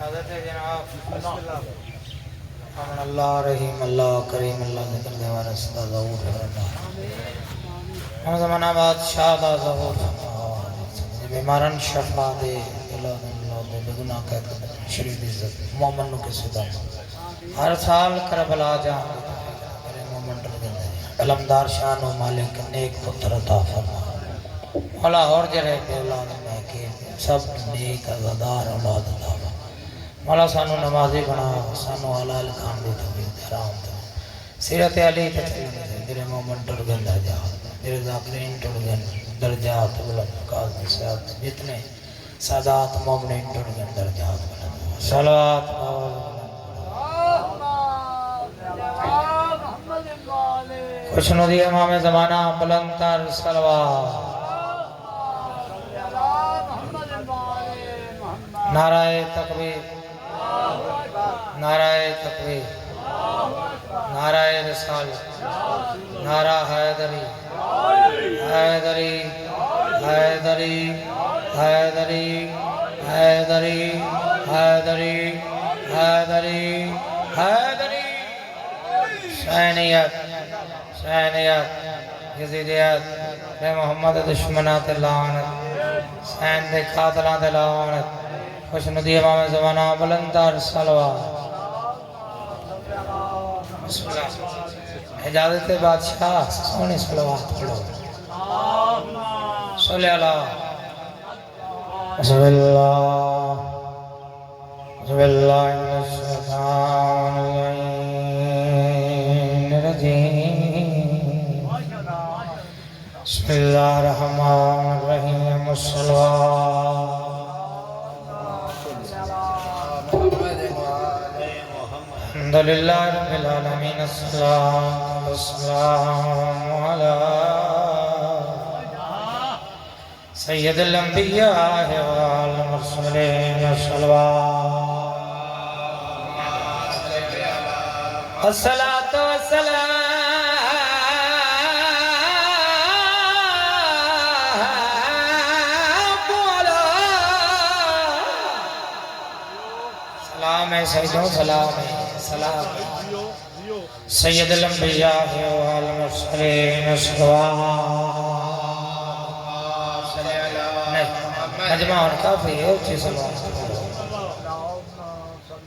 حضرت جناب امن اللہ رحیم اللہ کریم اللہ ذکر دے وارثہ ظہور فرما ہم زمانہ بادشاہ دا ظہور فرما بیماران شفا دے اعلان اللہ دے بگناہ کہتے شریف عزت مومن نو کسی دا ہر سال کربلا جان میرے مومن ڈر دے علمدار شان و مالک نیک پتر عطا فرما مولا اور جرے پہ اولاد میں کہ سب نیک عزادار اولاد عطا فرما مولا سانو نمازی بنا سانو حلال کھان دی توفیق دے رحم دے سیرت علی تے چلنے دے میرے مومن ٹر گئے درجات میرے ذاکرین ٹر گئے درجات بلند مقاصد دی صحت جتنے سادات مومنین ٹر گئے درجات بلند صلوات خوشنو دی امام زمانہ بلند تر صلوات نعرہ تکبیر نعرہ تکبیر نعرہ رسالت نعرہ حیدری حیدری حیدری حیدری حیدری حیدری حیدری حیدری شینیت شینیت یزیدیت بے محمد دشمنات لعنت سین دے قاتلات لعنت خوشنودی امام زمانہ بلندر صلوات بسم اللہ اجازت بادشاہ سونی صلوات پڑھو صلی اللہ بسم اللہ بسم اللہ الشیطان الرجیم بسم اللہ الرحمن الرحیم الصلوات الحمدللہ رب العالمین السلام والسلام علی سید الانبیاء والمرسلین الصلوات الصلاة والسلام سلام ہے سیدوں سلام ہے سلام سید الانبیاء والمرسلین صلوات مجمع اور کافی ہے اچھی صلوات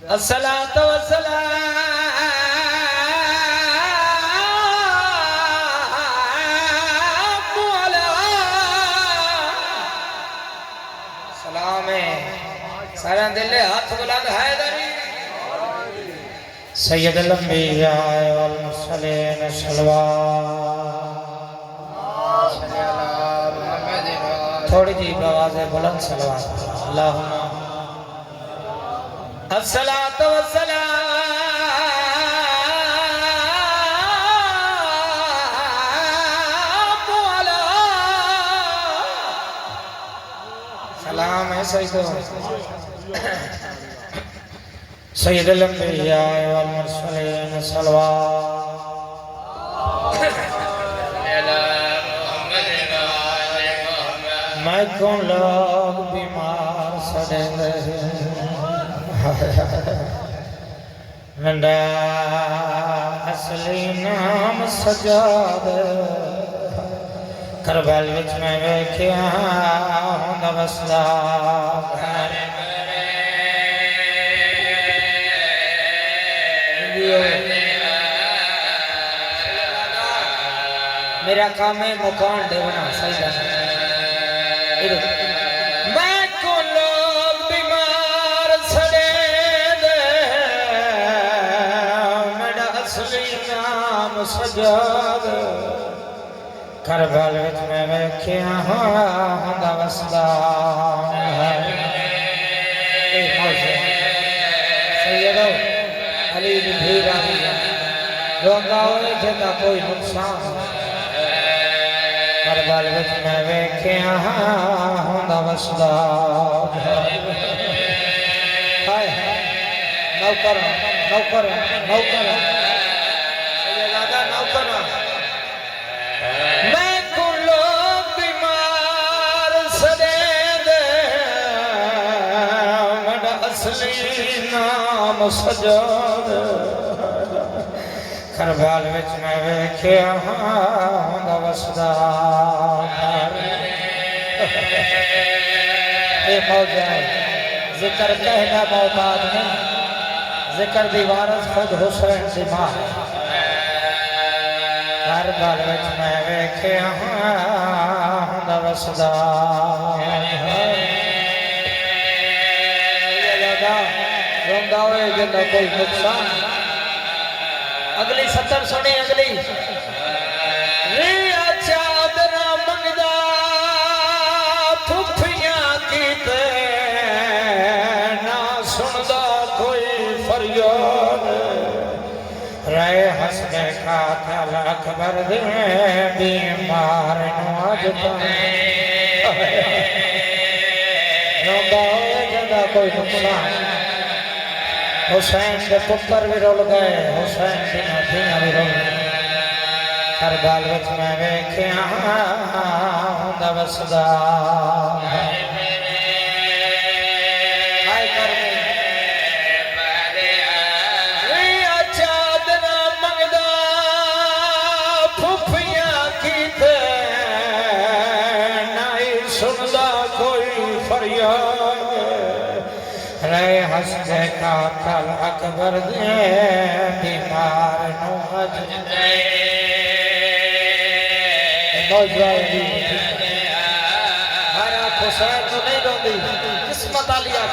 الصلاة والسلام سلام ہے سارا دل ہاتھ بلند حیدری سید الانبیاء والمرسلین صلوات تھوڑی جی بآواز بلند صلوات اللہم الصلاة والسلام سلام ہے سیدوں سید الانبیاء والمرسلین صلوات میں کون لوگ بیمار سڑے ننڈا اصلی نام سجاد کربل وچ میں ویکھیا ہوندا وسدا میرا کام ہے مکان دیونا سجدہ میں کو لوگ بیمار سڑے دے میرا اصلی نام سجاد کربل وچ میں ویکھیا ہوندا وسدا سیدو علی بھی راہی روندہ ہوئے جتا کوئی نقصان کربل وچ میں ویکھیا ہوندا وسدا ہائے نوکر نوکر نوکر سیدہ نوکر میں کو لوگ بیمار سڑے دے میرا اصلی امام سجاد کربال وچ میں ویکھیا ہوندا وسدا اے موجہ ذکر کہنا محتاج نہیں ذکر دی وارث خود حسین دی ماں کربال وچ میں ویکھیا ہوندا وسدا روندا ہوئے جنہ کوئی نقصان اگلی سطر سنی اگلی ریا چادر منگدا پھپھیاں کیتے نہ سندا کوئی فریاد رہے حسنے کا تھل اکبر دے بیمار نواز روندا ہوئے جنہ کوئی نقصان حسین کے پتر بھی رول گئے حسین کی نتیاں بھی رول گئے کربال وچ میں ویکھیا ہوندا وسدا ہائے کربے ریا چادر منگدا پھپھیاں کیتے نہیں سندا کوئی فریاد رہے حسنے کا تھل اکبر دے بیمار نواز نوجوانی ہر آپ حسین تو نہیں روندی قسمت آلیا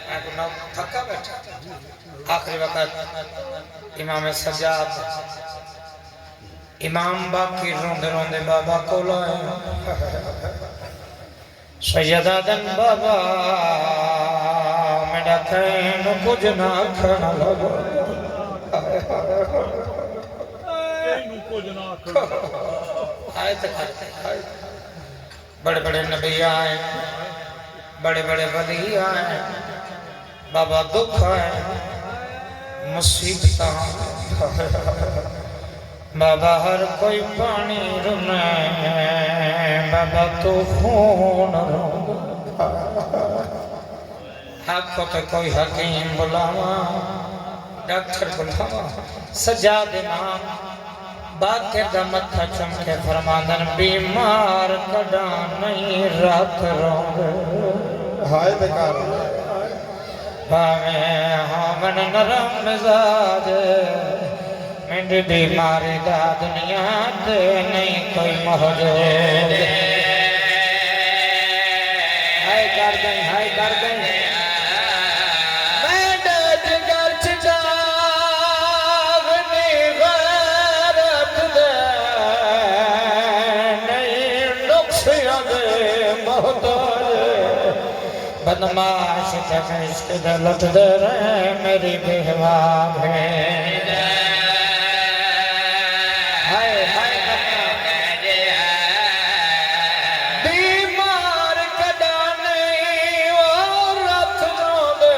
میں کو نام تھکا بیٹھا آخری وقت امام سجاد امام باقی روندے روندے بابا کو لائے سیدہ دن بابا میرا کہیں کچھ نہ کھڑا لگا آئے تکھاتے بڑے بڑے نبی آئے بڑے بڑے ولی آئے بابا دکھ آئے مصیبت آئے بابا ہر کوئی پانی رنے بابا تو خون رنے حق کو تو کوئی حکیم بلاوا ڈاکٹر بلاوا سجاد امام باقر دا متھا چمکے فرماندن بیمار کڑا نہیں رات رونگے ہائے بیکار باویں ہامن نرم مزاج میری بیماری دا دنیا دے نہیں کوئی موجود ہائے کر گئی میرے جگر چاغنی غیرت دے نہیں نقصیاں دے محتاج بدماش تک عشق دے لٹ دے رہے میری بیوہ بھین بیمار کڈانے اور رات روندے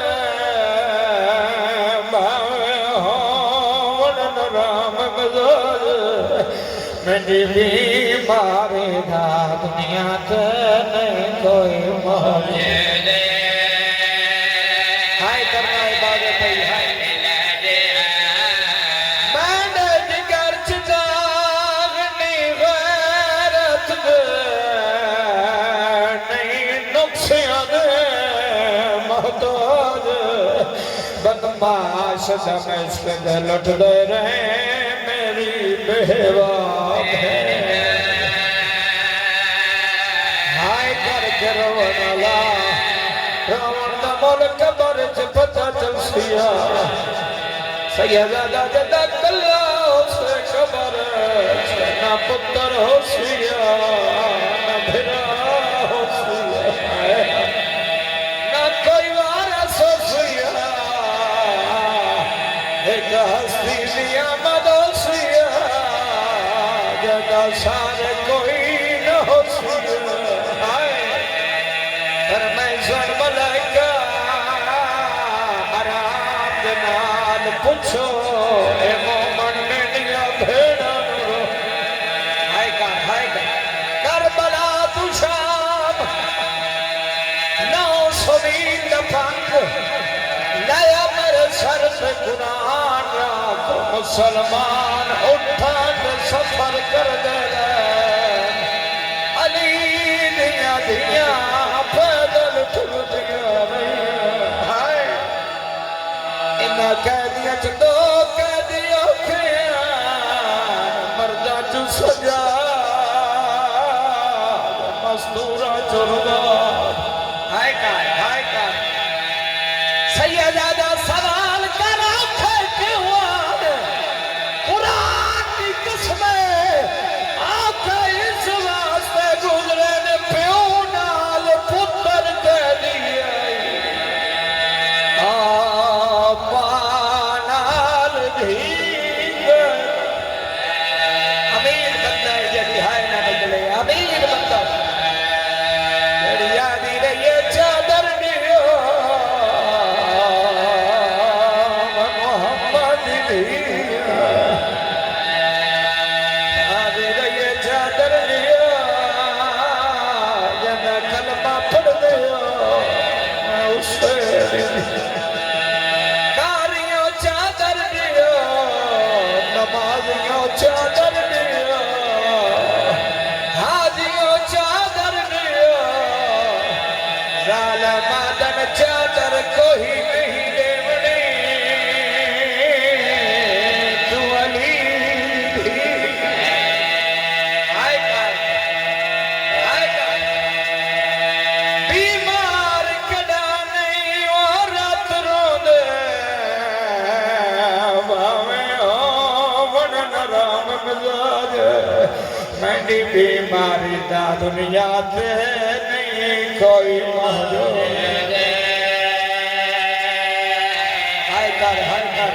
باویں ہون نرم مزاج میری بیماری دا دنیا تے نہیں کوئی موجود ہائے کرنا عبادت ہے ہائے بدماش دمشق دے لٹ دے رہے میری بیوہ بھین ہائے کر کے روان اللہ روان دا ملک برچ پتہ چل سیا سیدہ جدہ کلا اسے خبر نہ پتر ہو سیا نہ بھرا ہو سیا نہ کوئی وارث ہو سیا ایک ہستی دیا مدوسیا جگہ سارے کوئی نہ ہو سیا پر میں سن ملائکہ آرام دنال پوچھو اے مومن میں نیا بھیڑا نورو ہائے کربلا تو شام 920 مسلمان اٹھا تے سفر کر دے علی دیاں دیاں پیدل ٹر دیا رہی انہاں قیدیاں چ دو قیدی اوکھے مرداں چ سجا مزدوراں چ رضا ہائے کار سیدہ سوال کر آنکھیں کیوں آنے قرآن کی قسمیں آنکھیں اس واسطے گزرے نے پیو نال پتر کہہ دیئے آپا نال دھیگے امیر بندہ ہے جڑی ہائے نہ نکلے امیر بندہ جڑی یادی رہی چادر نیو کاریوں چادر دیا نمازیوں چادر دیا حاجیوں چادر دیا ظالم آدم چادر کوئی نہیں دیونی تو علی آئے کار بیمار کڑا نہیں اور رات رو دے باویں ونن رام مزاج مینڈی بیماری دا دنیا تے نہیں کوئی موجود ہائے کر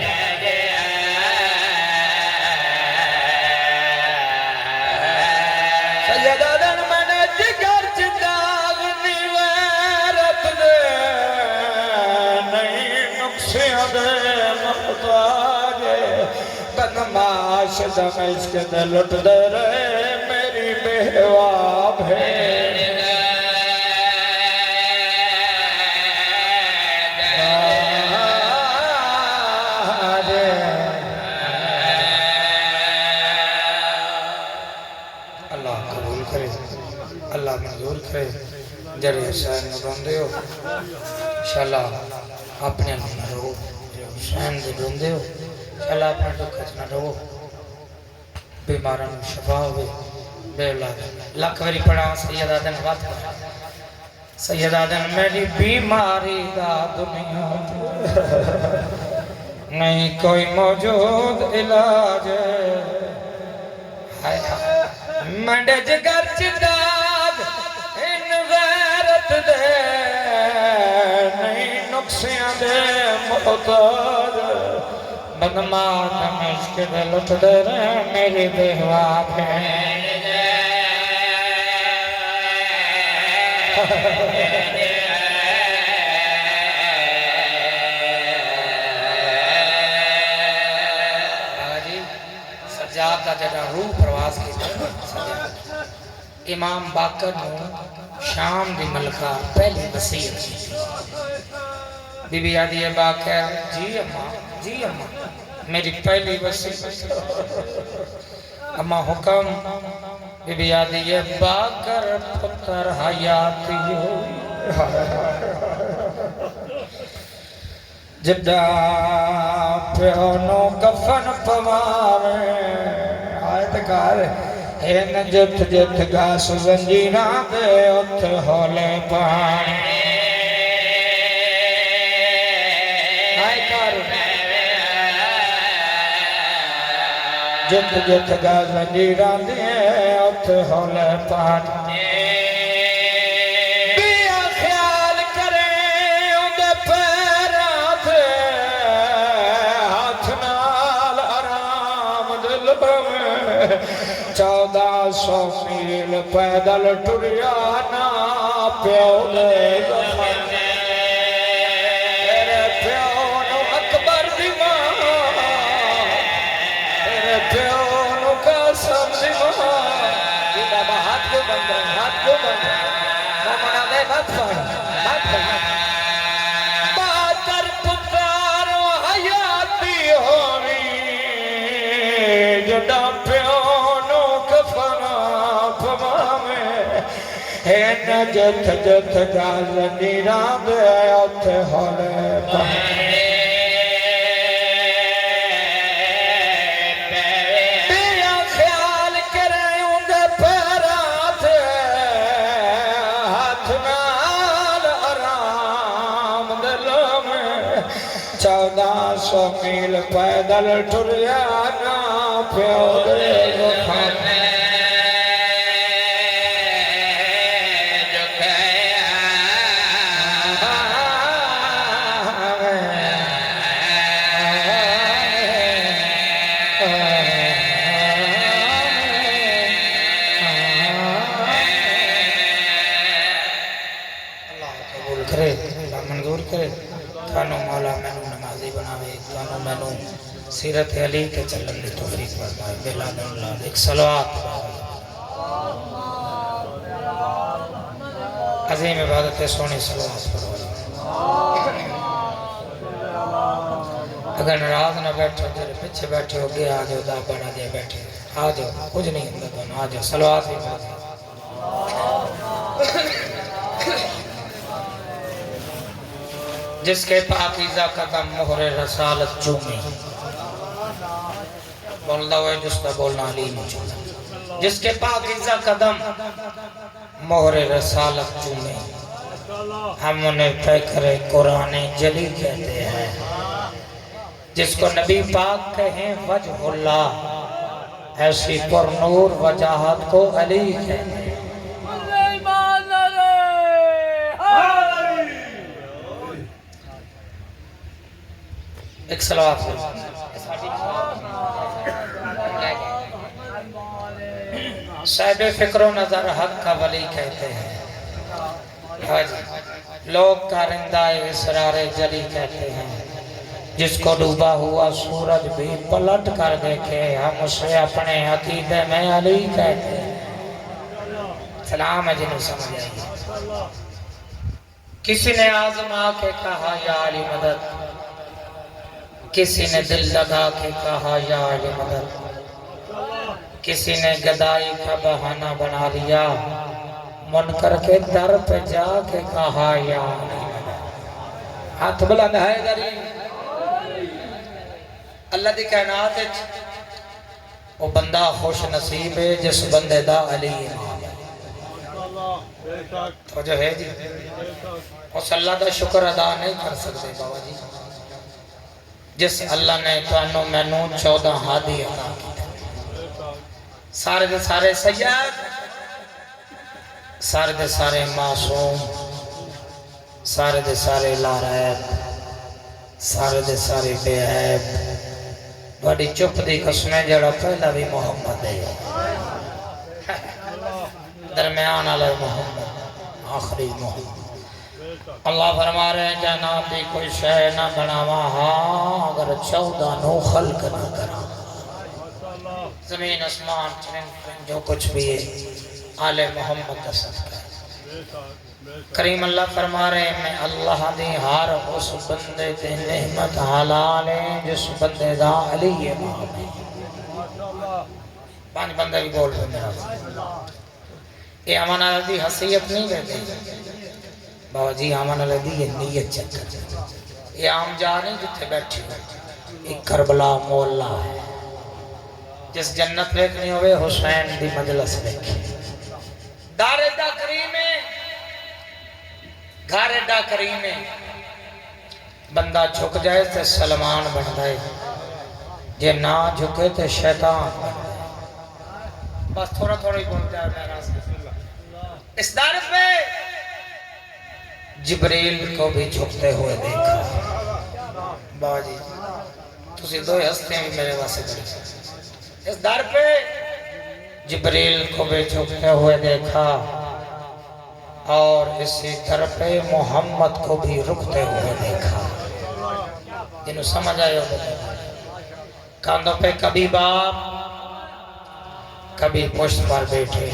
سیدہ دن میں نے جگر چداغ نیویرت دے نہیں نقصیاں دے محتاج بدماش دمشق دے لٹ دے رہے میری بیوہ بھیڑ اللہ قبول کرے اللہ منظور کرے جڑے حسین نو روندے ہو انشاءاللہ اپنے نہ رہو حسین دے روندے ہو انشاءاللہ اپنے دکھ نہ رہو بیماراں نو شفا ہوئے بے اولاد لاکھ واری پڑھا سیدہ دن بات کر سیدہ دن میری بیماری دا دنیا نہیں کوئی موجود علاج ہائے منڈے جگر چداغ ان غیرت دے نہیں نقصیاں دے محتاج بدما دمشق دے لٹ دے رہے میری بیوہ بھیڑ سجاد دا جڑا روح پرواز کی سجاد امام باقر نو شام دی ملکہ پہلی وصیت کی بی بی آدھی باقر جی اماں میری پہلی وصیت اما حکم بی بی آدھی باقر پتر حیاتی ہوئی جدہ پیونو کفن پوارے آیت کار این جت جت گاس زنجیران دے ات ہولے پانے آیت کار جت جت گاس زنجیران دے ات ہولے پانے چودہ سو میل پیدل ٹریا نا پیو دے زمان میرے پیو نو اکبر دیوان میرے پیو نو قاسم دیوان یہ بابا ہاتھ کو بند ہے مومنہ دے بات پڑھ باقر پتر و حیاتی ہوئی جت جت جال نیران دے اتھے ہولے بیا خیال کریں اندے پیرات ہاتھ نال آرام دل میں 1400 میل پیدل ٹریا نا پیو دے گھانے منظور کرے کانو مولا مینو نمازی بناوے کانو مینو سیرت علی کے چلن لی توفیق فرمائے بلاد اللہ ایک صلوات عظیم عبادت سونی صلوات فرمائے اگر ناراض نہ بیٹھو جرے پچھے بیٹھے ہو گیا آجو دا بنا دے بیٹھے آجو کچھ نہیں اندر دونوں آجو صلوات ہی بات جس کے پاکیزہ قدم مہر رسالت چومی بولنا ہوئے جس کا بولنا علی میں چومی جس کے پاکیزہ قدم مہر رسالت چومی ہم انہیں فکر قرآن جلی کہتے ہیں جس کو نبی پاک کہیں وجہ اللہ ایسی پر نور وجاہت کو علی کہتے ہیں ایک صلوات سے صاحب فکر و نظر حق کا ولی کہتے ہیں لوگ کارندہ اسرار جلی کہتے ہیں جس کو ڈوبا ہوا سورج بھی پلٹ کر دیکھے ہم اسے اپنے عقیدے میں علی کہتے ہیں سلام ہے جنہوں سمجھ آئیے کسی نے آزما کے کہا یا علی مدد کسی نے دل لگا کے کہا یا علی مدد کسی نے گدائی کا بہانہ بنا لیا منکر کے در پہ جا کے کہا یا علی مدد ہاتھ بلند ہے دری اللہ دی کائنات ہے وہ بندہ خوش نصیب ہے جس بندے دا علی امام تو جو ہے جی اس اللہ دا شکر ادا نہیں کر سکتے بابا جی جس اللہ نے توانو مینو 14 ہادی عطا کی سارے دے سارے سید سارے دے سارے معصوم سارے دے سارے لاریب سارے دے سارے بے عیب بڑی چپ دی قسمیں جڑا پہلا بھی محمد ہے درمیان علیہ محمد آخری محمد اللہ فرما رہے ہیں جناب بھی کوئی شے نہ بناوا ہاں اگر 14 نو خلق نہ کرا زمین اسمان چرند جو کچھ بھی ہے آل محمد کا صدقہ ہے کریم اللہ فرما رہے ہیں میں اللہ دی ہار اس بندے تے نعمت حلال ہے جس بندے دا علی امام ہے 5 بندے بھی بول رہے میرا یہ امان اللہ دی حسیت نہیں کہتے بابا جی آمان اللہ دی یہ نیت چکر یہ عام جا نہیں جتے بیٹھی ایک کربلا مولا ہے جس جنت دیکھنی ہوئے حسین دی مجلس دیکھیں دار دا کریمے گھر دا کریمے بندہ جھک جائے تے سلمان بن جائے جے نہ جھکے تے شیطان بن جائے بس تھوڑا تھوڑا ہی بول جائے میرا اس دار پہ جبریل کو بھی جھکتے ہوئے دیکھا بابا جی تسی دو ہستے ہیں میرے واسے بڑی اس در پہ جبریل کو بھی جھکتے ہوئے دیکھا اور اسی در پہ محمد کو بھی رکتے ہوئے دیکھا جنہوں سمجھ آئے ہو کاندھوں پہ کبھی باپ کبھی پشت پر بیٹھے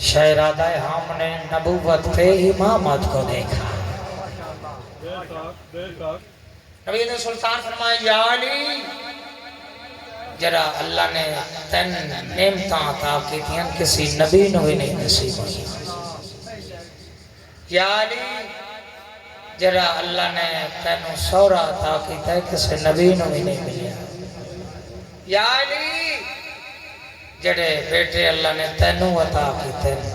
شہزادہ ہم نے نبوت پہ امامت کو دیکھا نبی نے سلطان فرمایا یا علی جرا اللہ نے تن نعمتاں عطا کی تھیں کسی نبی نے بھی نہیں نصیب ہوئی یا علی جڑا اللہ نے تینوں سورا عطا کیتا ہے کسی نبی نو بھی نہیں ملیا یا علی جڑے بیٹے اللہ نے تینوں عطا کیتے ہیں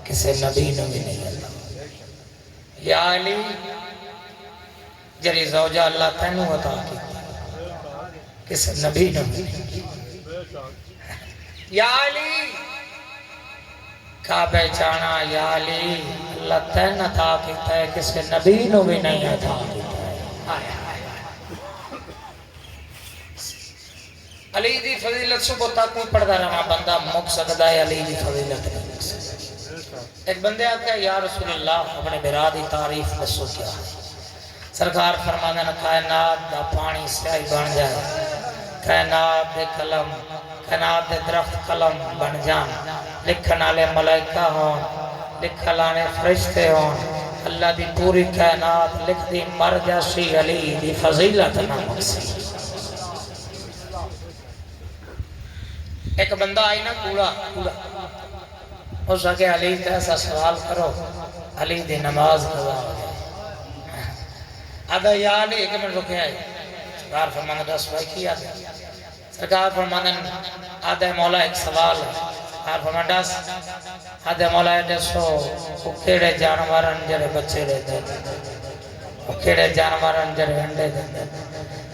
کسی نبی نو بھی نہیں عطا یا علی جڑی زوجہ اللہ تینوں عطا کیتا ہے کسی نبی نو بھی نہیں یا علی کعبہ جانا یا علی اللہ تین عطا کیتا ہے کسی نبی نو بھی نہیں عطا کیتا ہے علی دی فضیلت صبح تک کوئی پڑھتا رہا بندہ مک سکتا ہے علی دی فضیلت نہیں مک سکتا ایک بندے آتے ہیں یا رسول اللہ اپنے برا دی تعریف دسو کیا ہے سرکار فرمانے نہ کائنات دا پانی سیاہی بن جائے کائنات دے قلم کائنات دے درخت قلم بن جان لکھن والے ملائکہ ہون لکھن والے فرشتے ہون اللہ دی پوری کائنات لکھ دی مر جاسی علی دی فضیلت نہ مکسی ایک بندہ آئی نا کوڑا اس کے علی کا ایسا سوال کرو علی دی نماز قضا ہو جائے آدھا یا علی ایک منٹ رکھے آئی سرکار فرمانا دس بھائی کی آدھا سرکار فرمانا آدھا مولا ایک سوال ہے سرکار فرمانا دس آدھا مولا دسو وہ کیڑے جانورن جڑے بچے رہتے ہیں وہ کیڑے جانورن جڑے انڈے دیتے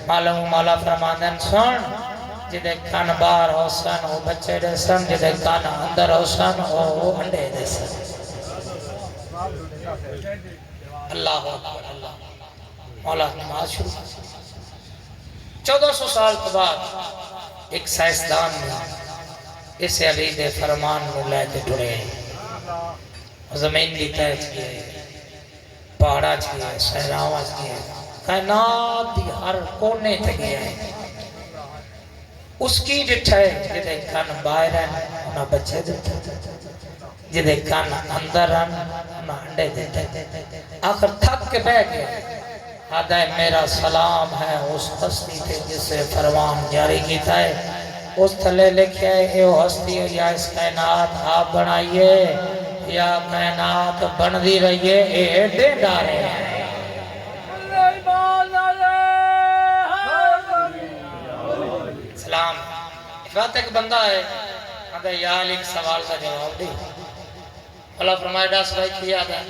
معلوم مولا فرمانا سن جدے کان بار ہو سن وہ بچے دے سن جدے کان اندر ہو سن وہ انڈے دے سن اللہ اکبر اللہ مولا نماز شروع 1400 سال کے بعد ایک سائنسدان نے اس علی دے فرمان نو لے کے ٹرے زمین دی تہہ چکے پہاڑا چکے صحراواں چکے کائنات دی ہر کونے تے گیا ہے اس کی ڈٹھا ہے جدے کان باہر ہیں انہاں بچے دیتے جدے کان اندر ہیں انہاں انڈے دیتے آخر تھک کے بہ گیا آدھا ہے میرا سلام ہے اس ہستی کے جسے فرمان جاری کیتا ہے اس تھلے لکھے اے ہستی یا اس کائنات آپ بنائیے یا کائنات بن دی رہیے اے ڈینڈا رہے ہیں سلام افراد ایک بندہ ہے آدھا یا علی سوال کا جواب دی اللہ فرمائے دس بھائی کیا تھا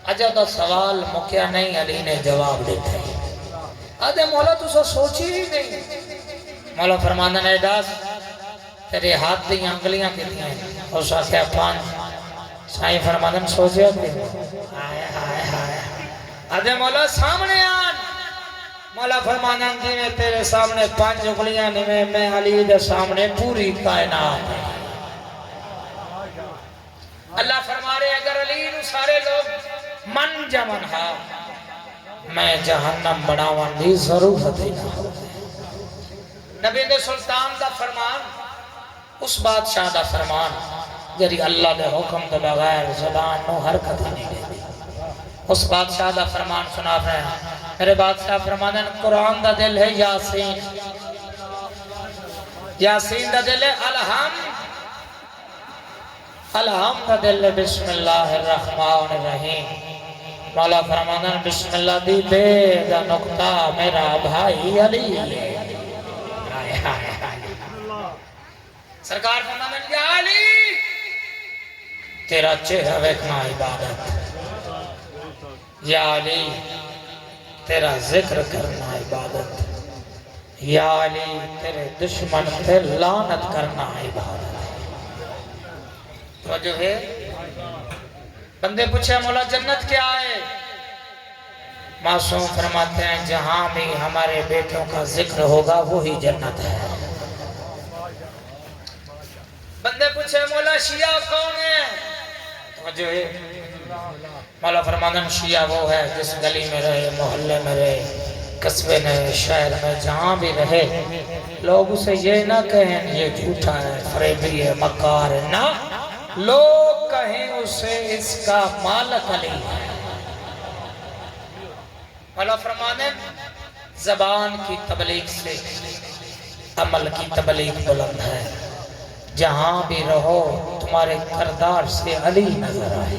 اجا تو سوال مکیا نہیں علی نے جواب دیتے آدھے مولا تو سو سوچی ہی نہیں مولا فرمانا نے دس تیرے ہاتھ دی انگلیاں کتنی ہیں اور ساکھیا پانچ سائیں فرمانا سوچے ہوتے آئے آئے آئے آدھے مولا سامنے آن مولا فرمانا جی میں تیرے سامنے 5 انگلیاں نہیں میں علی دے سامنے پوری کائنات ہے اللہ فرما رہے اگر علی نو سارے لوگ من جمن ہا میں جہنم بڑھاوان دی ضرورت ہی نہ ہو نبی دے سلطان دا فرمان اس بادشاہ دا فرمان جری اللہ دے حکم دے بغیر زبان نو حرکت نہیں دے اس بادشاہ دا فرمان سنا رہے ہیں میرے بادشاہ فرمانے قرآن دا دل ہے یاسین یاسین دا دل ہے الہم دا دل ہے بسم اللہ الرحمن الرحیم مولا فرمانا بسم اللہ دی بے دا نقطہ میرا بھائی علی سرکار فرمانا یا علی تیرا چہرہ ویکھنا عبادت یا علی تیرا ذکر کرنا عبادت یا علی تیرے دشمن تے لعنت کرنا عبادت تو جو ہے بندے پوچھے مولا جنت کیا ہے معصوم فرماتے ہیں جہاں بھی ہمارے بیٹوں کا ذکر ہوگا وہی جنت ہے بندے پوچھے مولا شیعہ کون ہے تو جو ہے مولا فرماندن شیعہ وہ ہے جس گلی میں رہے محلے میں رہے قصبے میں شہر میں جہاں بھی رہے لوگ اسے یہ نہ کہیں یہ جھوٹا ہے فریبی ہے مکار ہے نہ لوگ کہیں اسے اس کا مالک علی ہے مولا فرماندن زبان کی تبلیغ سے عمل کی تبلیغ بلند ہے جہاں بھی رہو تمہارے کردار سے علی نظر آئے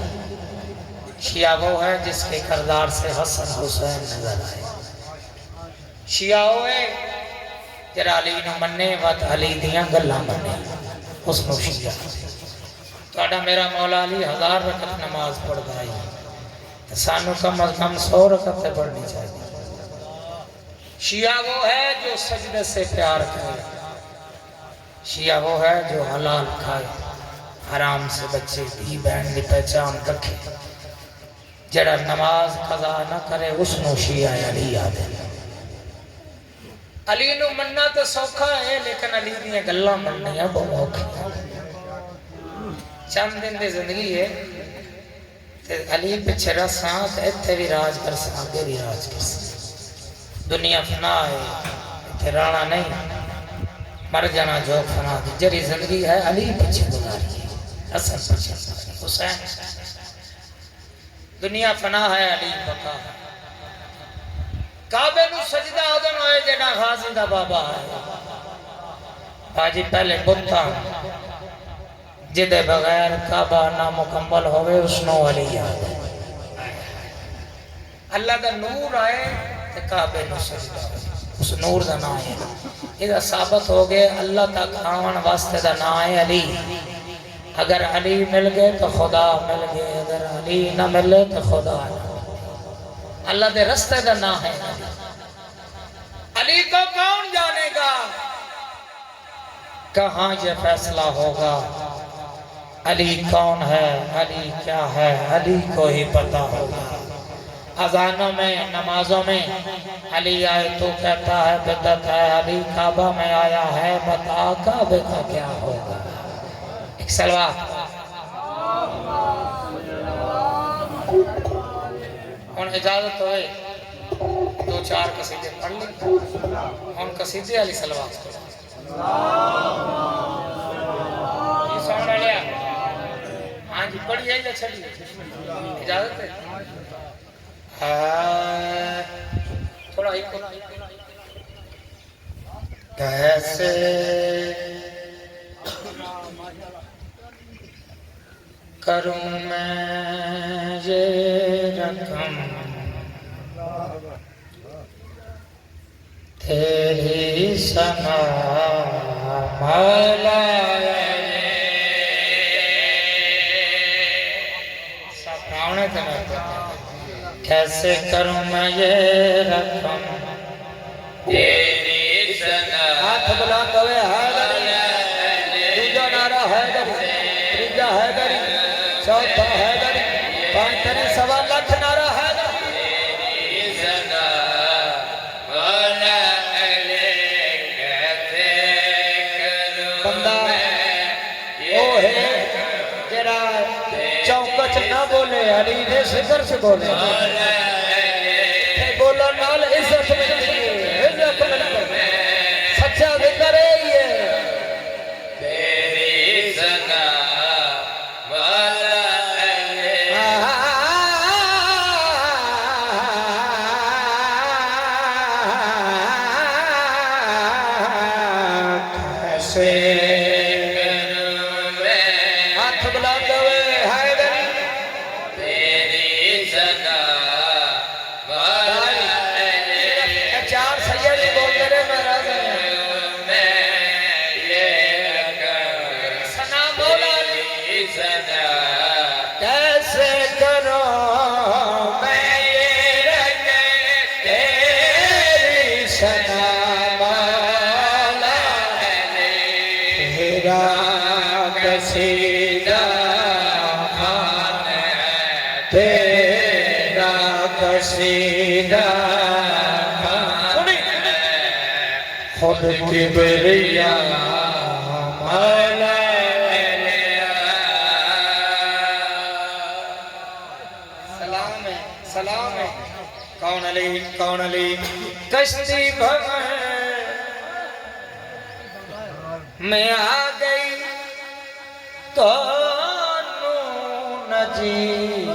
شیعہ وہ ہے جس کے کردار سے حسن حسین نظر آئے. شیعہ وہ ہے جرا علی نو مننے وقت علی دیاں گلاں مننے اس نو شیعہ. توڑا میرا مولا علی 1000 رکعت نماز پڑھ گئی سانو کم از کم 100 رکعتیں پڑھنی چاہیے. شیعہ وہ ہے جو سجدے سے پیار کرے. شیعہ وہ ہے جو حلال کھائے حرام سے بچے بھی بہن کی پہچان رکھے. جڑا نماز قضا نہ کرے اس نو شیعہ علی آدھے. علی نو مننا تو سوکھا ہے لیکن علی دیاں گلاں مننیاں بہت اوکھی. چند دن دی زندگی ہے تے علی پچھے رساں تے ایتھے بھی راج کر ساں اگے بھی راج کر ساں. دنیا فنا ہے ایتھے رانا نہیں مر جانا جو فنا دی. جری زندگی ہے علی پچھے گزاری ہے حسن پچھے حسین. دنیا فنا ہے علی بقا ہے. کعبے نو سجدہ ادن ہوئے جڑا غازی دا بابا ہے. باجی پہلے بتا جدے بغیر کعبہ نامکمل ہوئے اس نو علی آدھے. اللہ دا نور آئے تے کعبے نو سجدہ ہوئے اس نور دا نام ہے. یہ ثابت ہو گئے اللہ تک آون واسطے دا نام ہے علی. اگر علی مل گئے تو خدا مل گئے اگر علی نہ ملے تو خدا نہ. اللہ دے رستے دا نام ہے علی. علی کو کون جانے گا کہاں یہ فیصلہ ہوگا. علی کون ہے علی کیا ہے علی کو ہی پتا ہوگا. اذانوں میں نمازوں میں علی آئے تو کہتا ہے بدعت ہے. علی کعبہ میں آیا ہے بتا کعبے کا کیا ہوگا. ایک سلوات ان اجازت ہوئے 2-4 قصیدے پڑھ لیں. ان قصیدے علی سلوات پڑھ یہ سوڑ لیا. ہاں جی پڑھی ہے یا چھڑی اجازت ہے تھوڑا ہی کیسے کروں میں یہ رقم تیری سنا مولا. کیسے کروں میں یہ رقم تیری سنا. ہاتھ بلند ہوئے حیدری. دوجا نعرہ حیدری تیجا حیدری چوتھا حیدری پانچتری 1.25 لاکھ نعرہ حیدری. تیری سنا مولا علی کیسے کروں بندہ وہ ہے جرا چوکچ نہ بولے علی نے سکر سے بولے. بولو نال عزت ملتی ہے عزت ملتی ہے سچا ذکر ہے یہ. تیری سنا مولا علی کیسے ہاتھ بلند ہوئے حیدری. تیری سنا مولا علی 4 سید بول کرے میرا سنا مولا علی سنا. کیسے کرو میں یہ رقم تیری سنا مولا علی. تیرا قصیدہ تیرا قصیدہ خود کبریا مولا علی. سلام ہے سلام ہے. کون علی کون علی. کشتی بھمر میں آ گئی تو نجی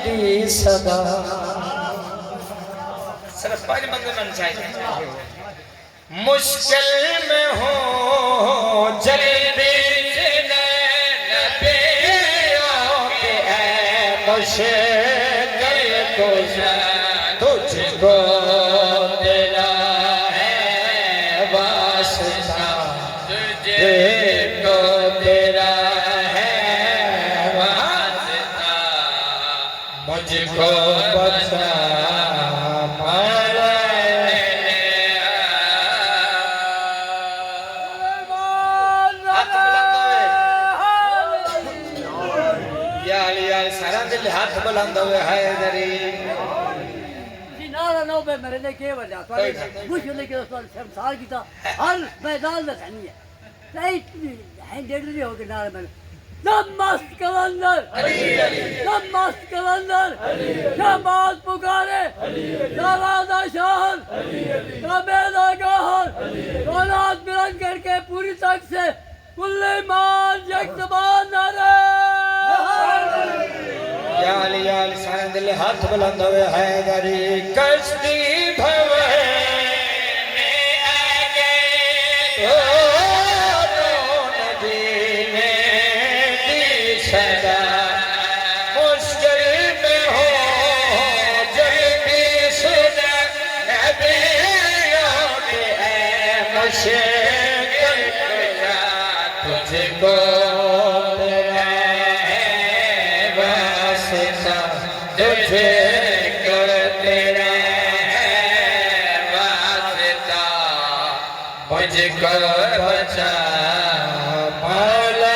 دی صدا. صرف 5 بندے من چاہیے. مشکل میں ہو جلدی سے نبیوں کے اے مشکل کشا تجھ کو تیرا ہے واسطہ تجھ کو تیرا ہے واسطہ مجھ کو بچا ہاتھ بلند ہوئے حیدری نارا نو پہ میرے نے کیا وجہ خوش ہونے کے دوستان شمسار کی تھا ہر میدان میں سنی ہے نہیں ڈیڑھ رہی ہوگی نارا میں نمست کلندر نمست کلندر شماز پکارے نوازہ شہر کبیدہ گہر دولات ملن کر کے پوری تک سے کل ایمان یک زبان نعرہ یا علی سارے دل ہاتھ بلند ہوئے حیدری کشتی بھوے میں آگے دونوں ندینے دی صدا مشکل میں ہو جلدی سنا نبیوں کے اے مشکل کشا تجھ کو تجھے کر تیرا ہے واسطہ مجھ کو بچا مولا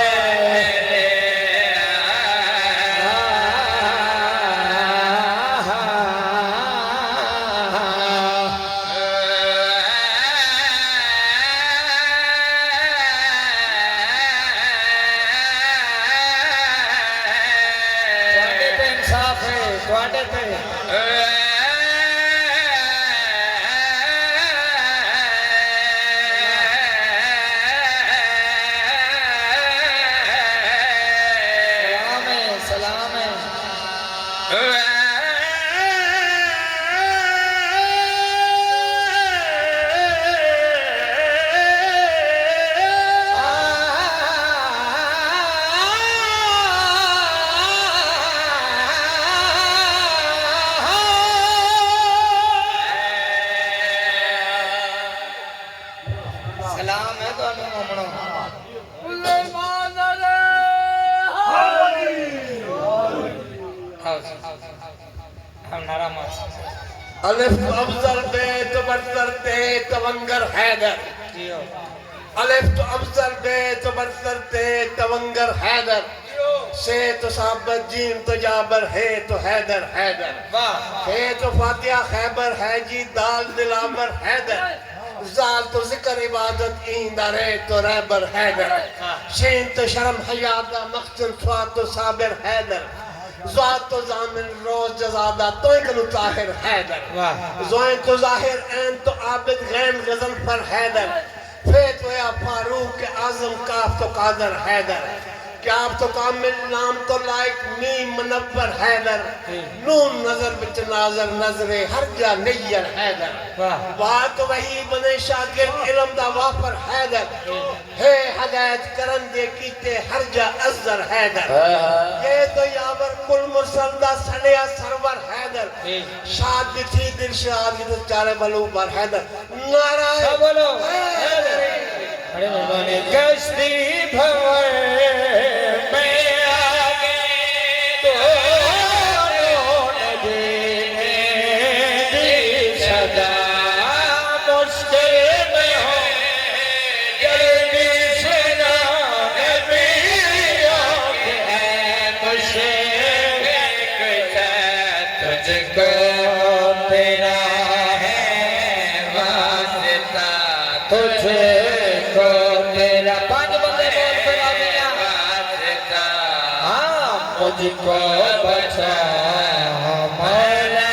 سلام ہے تو انہوں ممنو کل ایمان ہم نارا مات الف تو افضل بے تو برتر تے تونگر حیدر الف تو افضل بے تو برتر تے تونگر حیدر سے تو ثابت جیم تو جابر ہے تو حیدر حیدر ہے تو فاتحہ خیبر ہے جی دال دلامر حیدر زال تو ذکر عبادت ایندہ رہے تو ریبر حیدر شین تو شرم حیادہ مخچن سواد تو صابر حیدر زواد تو زامن روز جزادہ تو اکنو طاہر حیدر زوائن تو ظاہر این تو عابد غین غزل پر حیدر فیت ویا فاروق اعظم کاف تو قادر حیدر کیا آپ تو کامل نام تو لائک نیم منور حیدر نون نظر بچ ناظر نظر ہر جا نیر حیدر بات وہی بنے شاگرد علم دا وافر حیدر ہے ہدایت کرن دے کیتے ہر جا ازر حیدر یہ تو یاور کل مرسل دا سڑیا سرور حیدر شاد تھی دل شاد کی تو چارے بلو بر حیدر نعرہ بولو بڑے مہربانی کشتی بھوے مجھ کو بچا مولا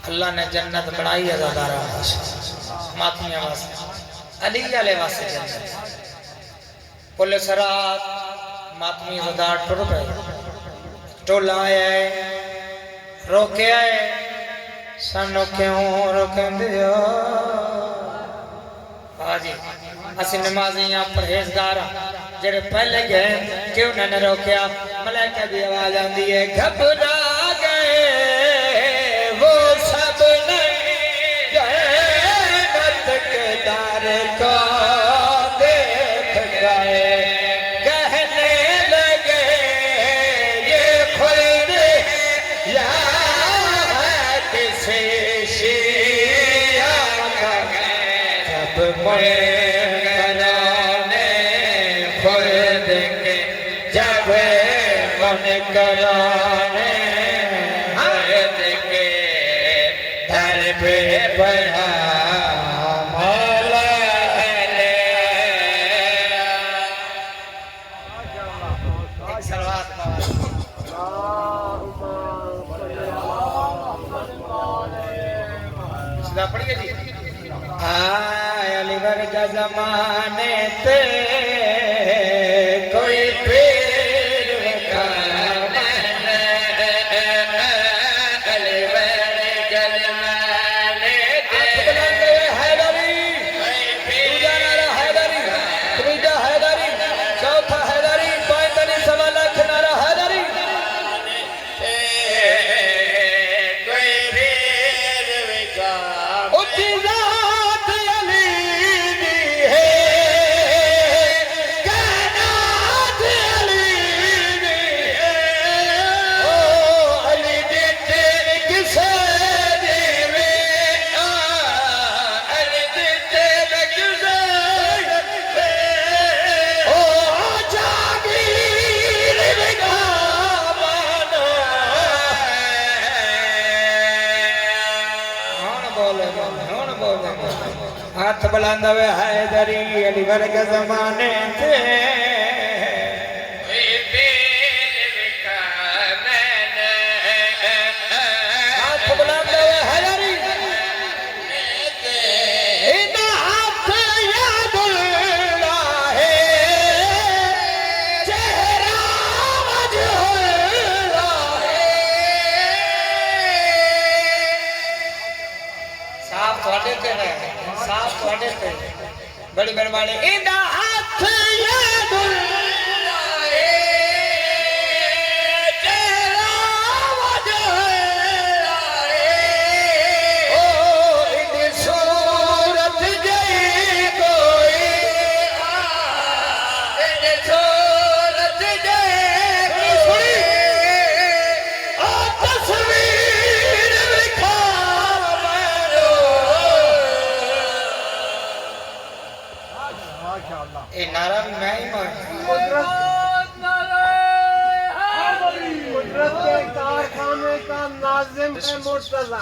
اللہ نے جنت بنائی عزادارہ واسطے ماتمیاں واسطے علی علیہ واسطے جنت پل سرات ماتمی عزادار ٹر پہ ٹولا آیا ہے روکے آئے سانو کیوں روکیں دیا آجی اسی نمازیاں پرہیزگاراں جڑے پہلے گئے کیوں نہ روکیا ملائکہ دی آواز آندی ہے گھبرا گئے وہ سب نہیں جنت کے در کو دیکھ گئے کہنے لگے یہ خود یا کسی شیعہ کا جب منکرانے خود کے جب منکرانے خود کے در پہ بڑھا مولا لے ایک سلوات سیدھا پڑھیے جی علی ورگا زمانے تے کوئی پیر وکھانے علی ورگا زمانے تے حیدری دوجا نعرہ حیدری تیجا حیدری چوتھا حیدری پانچویں سوا لاکھ نعرہ حیدری کوئی پیر وکھانے ہاتھ بلاندا ہوئے حیدری علی ورگا زمانے تھے ہاتھ بلاندا ہوئے حیدری انہا ہاتھ یاد اللہ ہے چہرہ وجہ اللہ ہے صاحب تھوڑے تے رہے صاحب تھوڑے تے بڑی مہربانی انہا ہاتھ یاد اللہ ہے چہرہ وجہ اللہ ہے او ان صورت جئی کوئی ان صورت جئی کوئی او تصویر لکھا مانو اے نعرہ بھی میں ہی مانتا قدرت کے کارخانے کا ناظم ہے مرتضی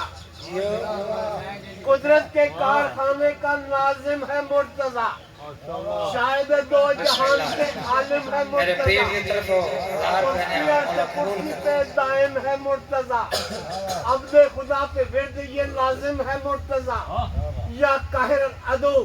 قدرت کے کارخانے کا ناظم ہے مرتضی شاہد دو جہان کے عالم ہے میرے پیر کی مرتضی طرف ہو ہزار کرسی پہنے کرسی پہ دائم ہے مرتضی عبد خدا پہ ورد یہ لازم ہے مرتضی یا قاہر العدو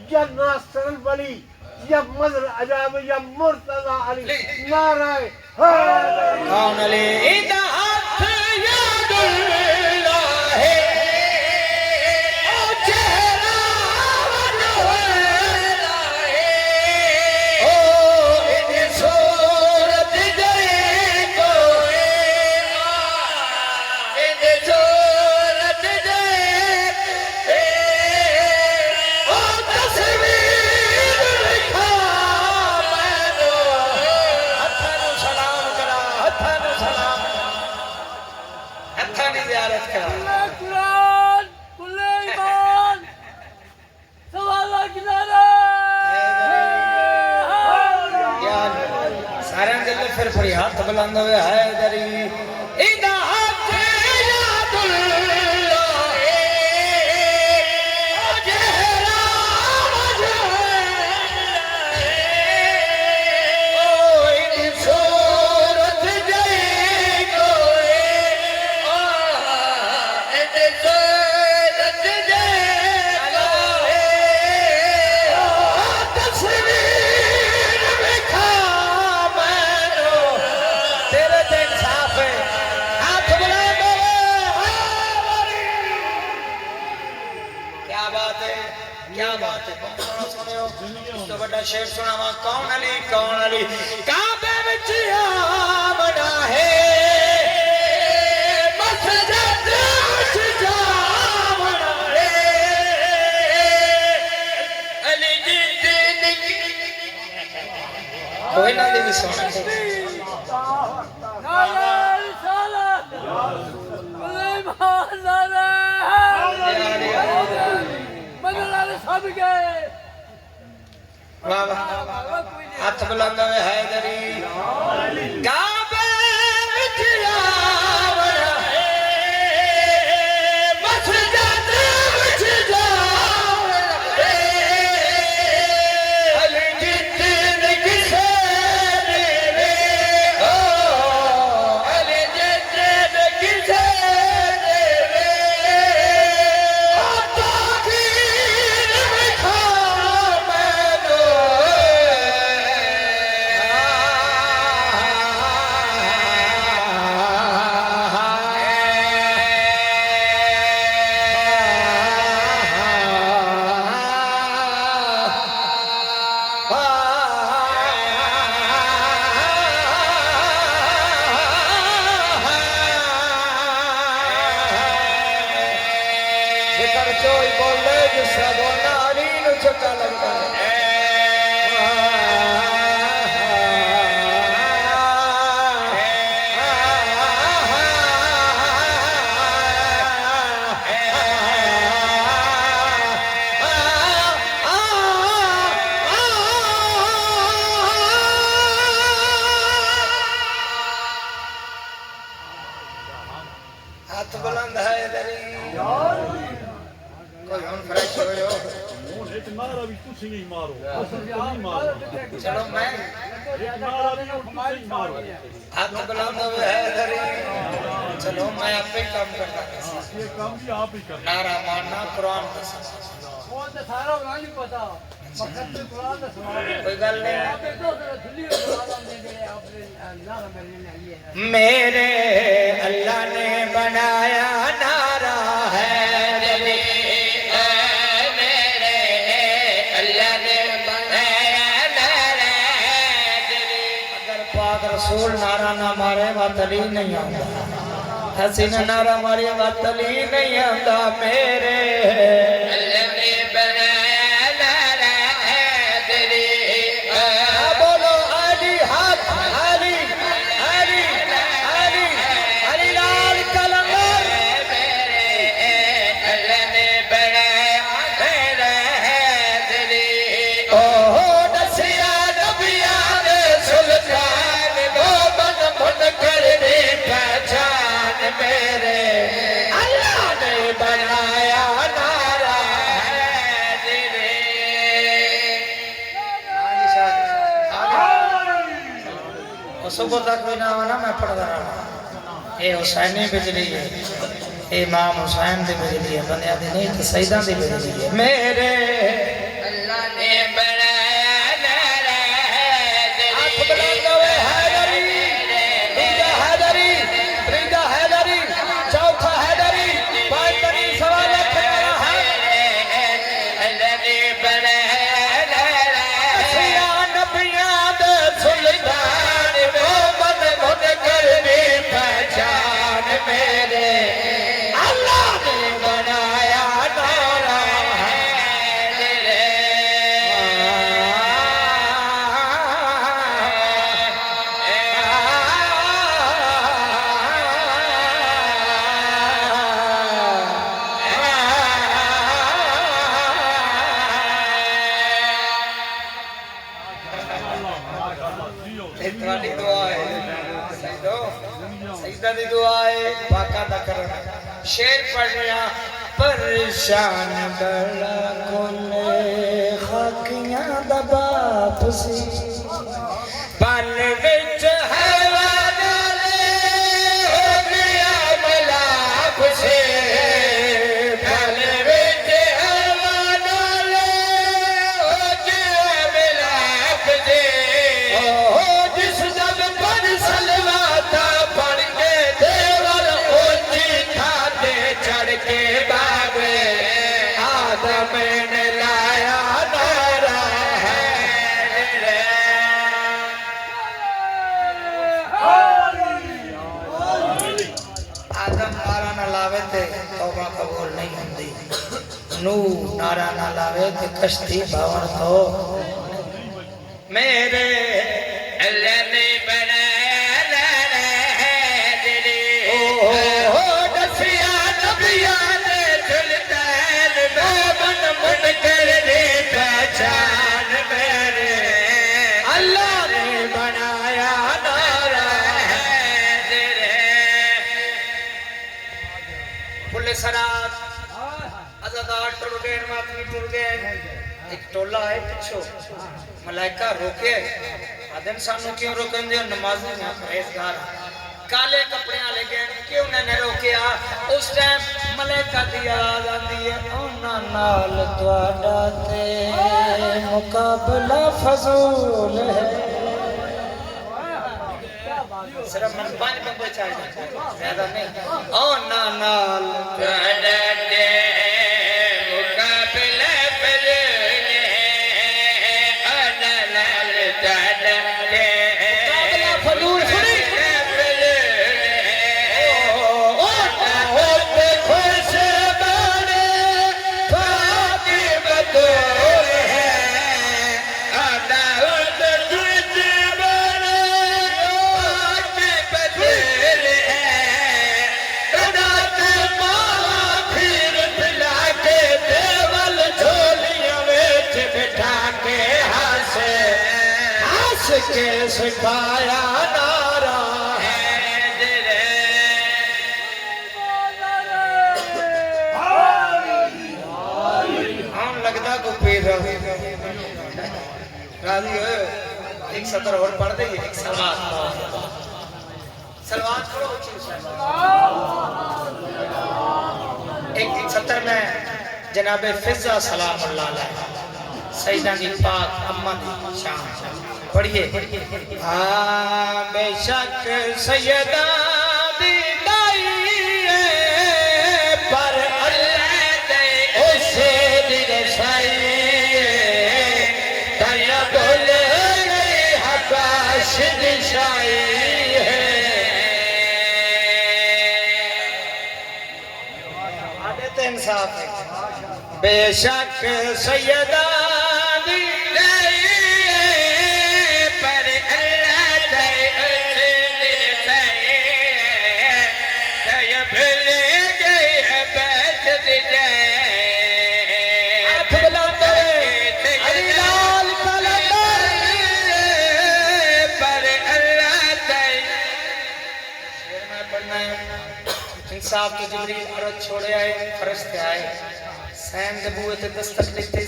یا ناصر الولی یا مظہر عجاب یا مرتضی علی نعرہ حیدری کون علی انہا ہاتھ یاد اللہ ہے او چہرہ وجہ اللہ ہے او ان صورت جئی کوئی ان صورت جئی او تصویر لکھا مانو ہتھاں نوں سلام کرا ہتھاں نوں سلام ہتھاں دی زیارت کرا قرآن کل ایمان سوالہ کنارہ سارے دل پھر پھری ہاتھ بلند ہوئے حیدری انہا ہاتھ یاد اللہ ہے او چہرہ وجہ اللہ ہے او ان صورت جئی کوئی ان صورت اس تو بڑا شعر سناواں کون علی کعبے وچ آمنا ہے مسجد وچ جاونا ہے علی جی کوئی نہ دی سونا ہاتھ بلند ہوئے حیدری کعبے وچ آونا ہے مسجد وچ جاونا ہے علی جتن کسے دیوے علی جتن کسے دیوے تاخیر مکھا چوئی بولے جس سے بولنا علی نو چکا لگتا ہے ہاتھ بلند ہے دری کوئی ہون فریش ہوئے ہو ایک نعرہ بھی تسی نہیں مارو نہیں مارو چلو میں ایک نعرہ بھی تسی نہیں مارو ہاتھ بلند ہوئے ہے دری چلو میں آپ پہ کام کرتا ہوں یہ کام بھی آپ ہی کرنا نعرہ مارنا قرآن کا کون تے سارا انہاں نہیں پتا مقصد تے قرآن دا سوال کوئی گل نہیں آپ ایک دوسرے دلی قرآن دے دے آپ نے نہ میرے میرے اللہ نے بنایا نعرہ ہے دلی میرے اللہ نے بنایا نعرہ ہے دلی اگر پاک رسول نعرہ نہ مارے بات علی نہیں آتا حسین نعرہ ماری بات علی نہیں آتا میرے اللہ نے بنایا نعرہ ہے دلی بولو علی حق علی علی علی علی لال کلندر میرے اللہ نے بنایا نعرہ ہے دلی اوہ دسیا نبیان سلطان وہ بن بن کر دی پہچان میرے اللہ نے بنایا نعرہ ہے دلی صبح تک بھی نہ ہونا میں پڑھتا رہا یہ حسینی بجلی ہے امام حسین دی بجلی ہے بنیا دی نہیں تو سیدہ دی بجلی ہے میرے اللہ نے بنایا نعرہ ہے دلی ہاتھ بلند ہوئے حیدری تیجا حیدری تریجا حیدری چوتھا حیدری پانچویں سوا لکھ نعرہ ہے اللہ نے بنایا نعرہ ہے نبیاں دے سلطان وہ بن بن کر دی پہچان میرے اللہ نے بنایا نعرہ ہے دلی اتوانی دعا ہے سیدہ دی دعا ہے پاکہ دا کرنا شیر پڑھ رہا پریشان بڑا کھولے خاکیاں دا باپ سی پل وچ حیوان لے ہو گیا ملاپ سے پل وچ حیوان لے ہو گیا ملاپ سے جس جب پر سلواتا پڑھ کے دیوال اونچی کھاتے چڑھ کے باغ آدم نے لایا نعرہ نعرہ نہ لاوے تے توبہ قبول نہیں ہوندی نو نعرہ نہ لاوے تے کشتی باور تو میرے اللہ نے بنایا دلی دسیا نبیان سلطان بابن من کر دے پہچان میرے اللہ نے بنایا سرات ازادار ٹر گئے ماتمی ٹر گئے ایک ٹولہ ہے پچھو ملائکہ روکے آدم سانو کیوں روکن دے نمازی میں پریزگار کالے کپڑے آلے گئے کیوں نے روکیا اس ٹائم ملائکہ دی آواز آندی ہے اونا نال دوڑا تے مقابلہ فضول ہے صرف من پانچ بمبے چاہیے زیادہ نہیں اونا نال دوڑا تے مقابلہ فضول ہے اونا نال دوڑا تے مقابلہ فضول ہے کے سکھایا نارا ہم لگتا کو پیر راضی ہوئے ایک سطر اور پڑھ دے ایک سلوات پڑھو ایک سطر میں جناب فضا سلام اللہ علیہ سیدہ دی پاک اماں دی شان پڑھئے بے شک سیدہ دی دائی پر اللہ دے اسے دی رسائی دریا بھول گئی حباش دی شائی عادت انصاف ہے بے شک سیدہ دی دائی انصاف کے جبریل عرض چھوڑے آئے فرشتے آئے سین دبوئے تے دستک دیتے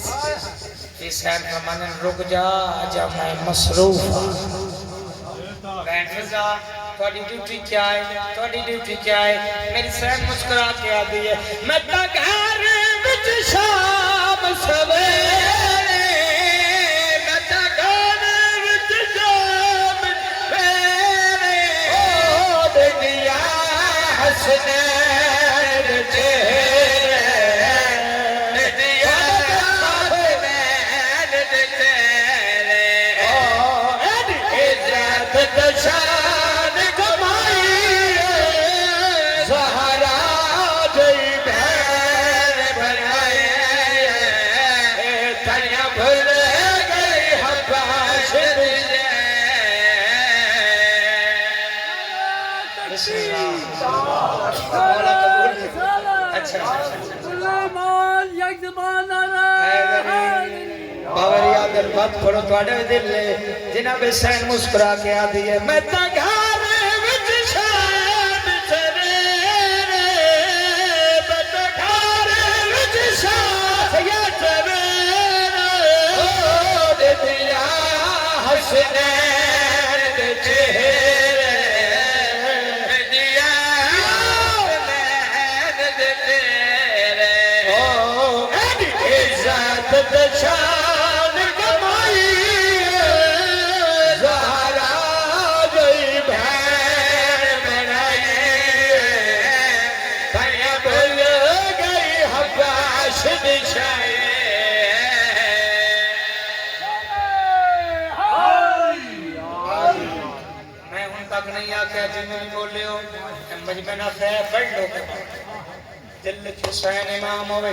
یہ سین فرمانے رک جا جا میں مصروف بین فضا توڑی ڈیوٹی کیا ہے میری سین مسکرا کے آدھی ہے میں تا گھر وچ شام سویرے میں تا گھر وچ شام سویرے او دنیا حسنین چہرے دیا حسنین چہرے او عزت دشان کمائی زہرا جئی بہن بنائی تنیا بھول گئی حباش دی بسم سلیمان یک زبان باوری آدر بات پڑھو توڑے دل لے جناب سین مسکرا کے آدھی ہے میں تا گھر وچ شام سویرے میں تا گھر وچ شام سویرے او دنیا حسنین دے چہرے دیا حسنین دے چہرے او عزت دشان کمائی زہرا جئی بہن بنائی تنیا بھول گئی حباش دی شائی میں ان تک نہیں آکیا جنہیں بھی بولے ہو مجمع خیر پڑھ لو دل حسین امام ہوئے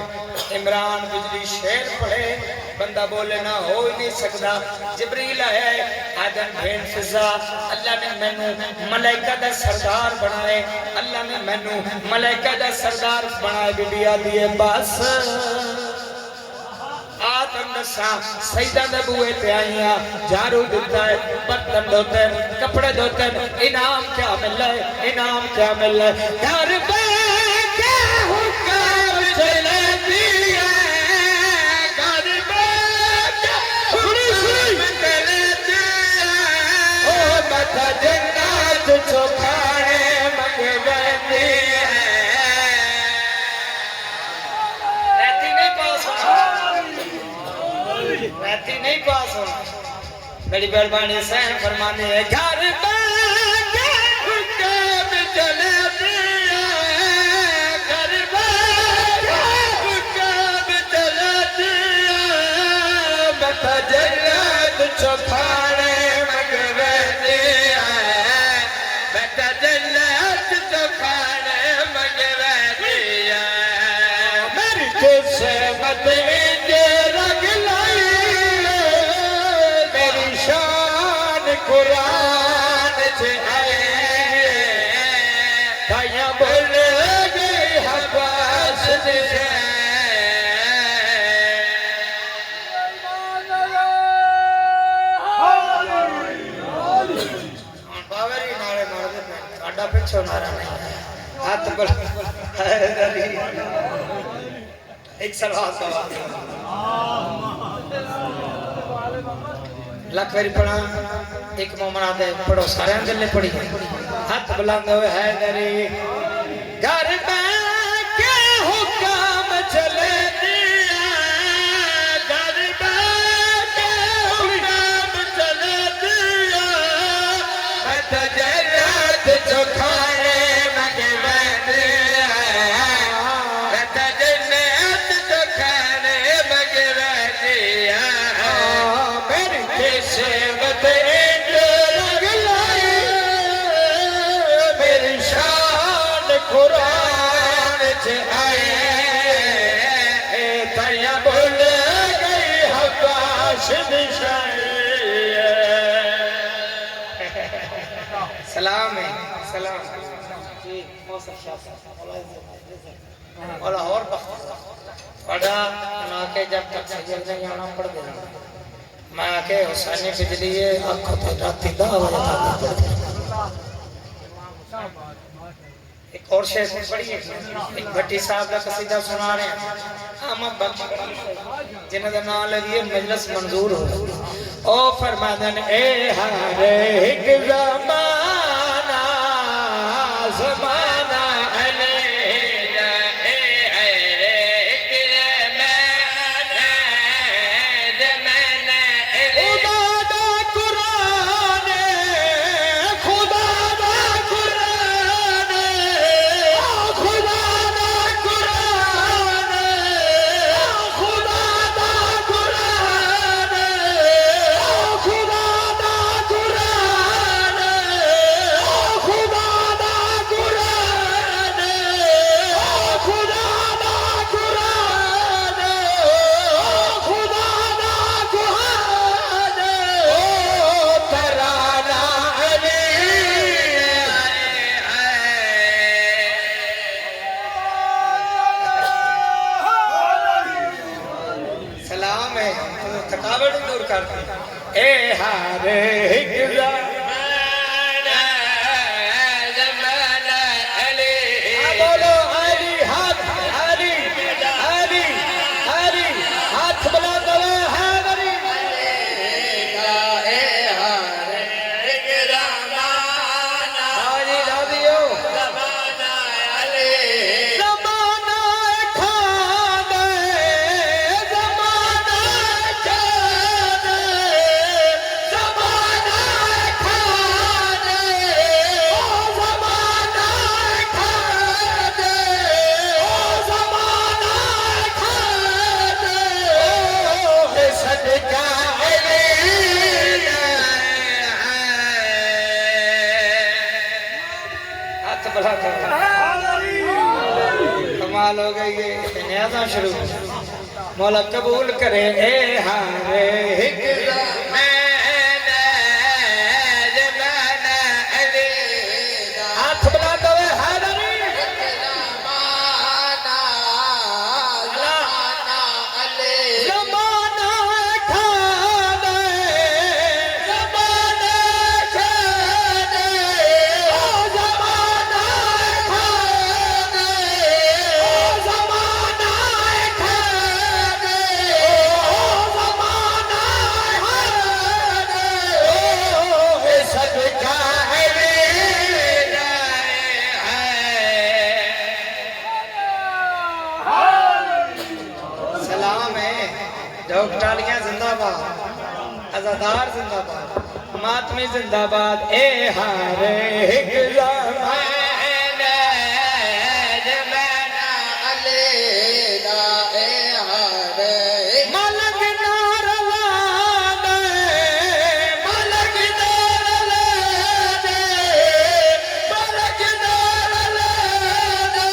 عمران بجلی شیر پڑھے بندہ بولے نہ ہو ہی نہیں سکتا جبریل ہے آدم بھین فضا اللہ نے مینو ملائکہ دا سردار بنائے اللہ نے مینو ملائکہ دا سردار بنائے بی بی آدھی بس آدم نسا سیدہ نبوے پہ آئیاں جھارو دیتا ہے برتن دھوتے ہیں کپڑے دھوتے ہیں انعام کیا مل رہا ہے انعام کیا مل رہا ہے گھر پہ کیا حکم چلے دیا گھر پہ کیا حکم چلے دیا او بتا جنات چوکھاڑے مگوے دیا رہتی نہیں پاس ہونا رہتی نہیں پاس ہونا میری بہربانی سین فرمانے ہے گھر پہ کیا حکم چلے دیا گھر پہ کیا حکم چلے دیا بتا جنت چوکھاڑے مگوے دیا بتا جنت چوکھاڑے مگوے دیا میری قسمت انجے رنگ لائی میری شان قرآن سے آئے تائیاں بھول گئی حباس سے باوری نارے مار دیتے ہیں آڈا پچھو نارا نہیں ہاتھ بل حیدری ایک سلوات کا بات لکھ ویری پڑھا ایک مومن آدھے پڑھو سارے اندر لے پڑھی ہاتھ بلند ہوئے حیدری گھر میں کیا حکم چلے دیا گھر میں کیا حکم چلے دیا میں تجرد چکھانے مگوے دیا میں تجرد چکھانے مگوے دیا میری قسمت انج رنگ لائی میری شان قرآن سے آئے تائیاں بھول گئی حباس نشائی سلام ہے سلام جی موسیقی شاہ صاحب مولا اور بخت پڑھا نہ کہ جب تک سجد نہیں آنا پڑھ دینا میں آکے حسینی بجلی ہے آنکھوں تے راتی 10 بجے تک پڑھ دینا ایک اور شیخ نے پڑھی ہے ایک بھٹی صاحب کا قصیدہ سنا رہے ہیں آمہ بخش جنہوں نے نام لگی مجلس منظور ہو او فرمادن اے ہر ایک زمانہ زمانہ علیہ اے ہر ایک زمانہ خدا دا قرآن خدا دا قرآن خدا دا قرآن خدا دا قرآن خدا دا قرآن خدا دا قرآن خدا دا قرآن خدا دا قرآن او ترانہ علی سلام ہے تھکاوٹ دور کرتے اے ہر ایک زمانہ زمانہ علی بولو علی ہاتھ علی علی علی ہاتھ بلند ہوئے حیدری اے ہر ایک زمانہ علی دادیو زمانہ علی زمانہ کھانے زمانہ کھانے زمانہ کمال ہو گئی ہے نیازاں شروع مولا قبول کرے اے ہارے ایک ہاتھ بلا دو حیدری ڈالیاں زندہ باد ازادار زندہ باد ماتمی زندہ باد اے ہارے ایک زمان جمانا علینا اے ہارے ملک نار لانے ملک نار لانے ملک نار لانے ملک نار لانے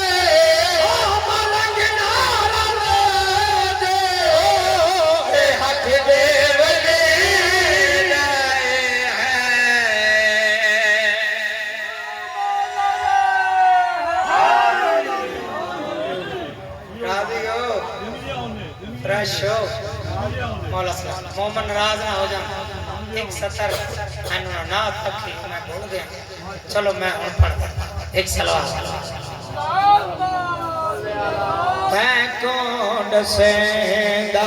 مولا صلی مومن ناراض نہ ہو جانا ایک سطر انہوں نہ تکھی میں بھول گیا چلو میں ان پڑھتا ایک سلوات میں کون سیندہ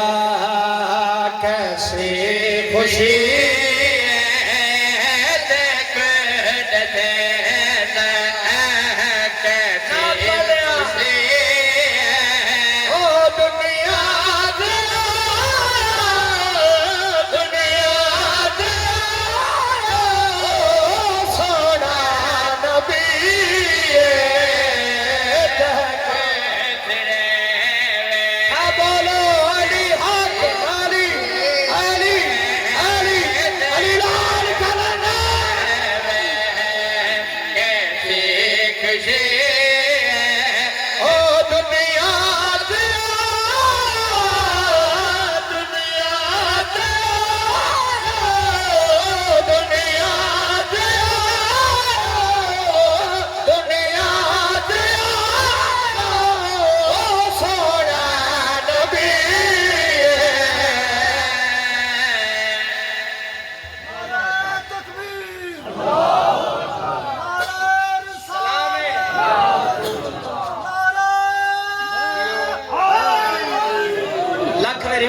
کیسی خوشی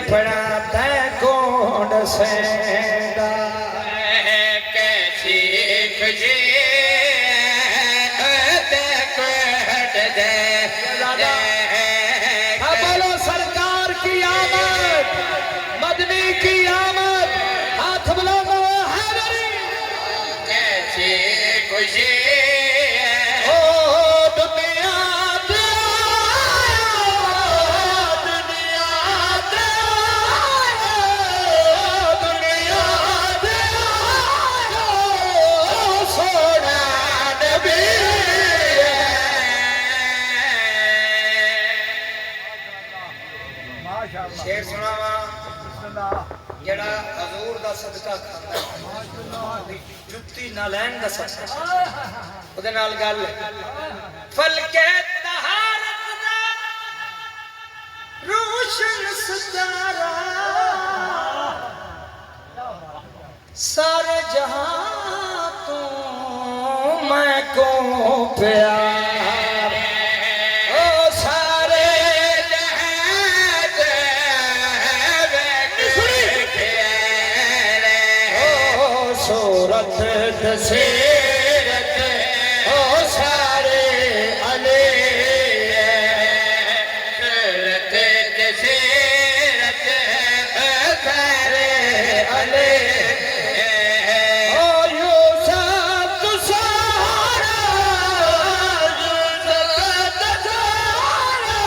پڑا تے کون سیندہ کیسی خوشی تے کوٹ دے بولو سرکار کی آمد مدنی کی آمد ہاتھ بلندو حیدری کیسی خوشی شیر سناوا جڑا حضور دا صدقہ کھانا جُتی نہ لین دا صدقہ او دے نال گل فلکے طہارت دا روشن ستارہ سارے جہاں تو میں کو پیار سیرت او سارے علی سیرت سیرت سارے علی او یوسف سارا یوسف سارا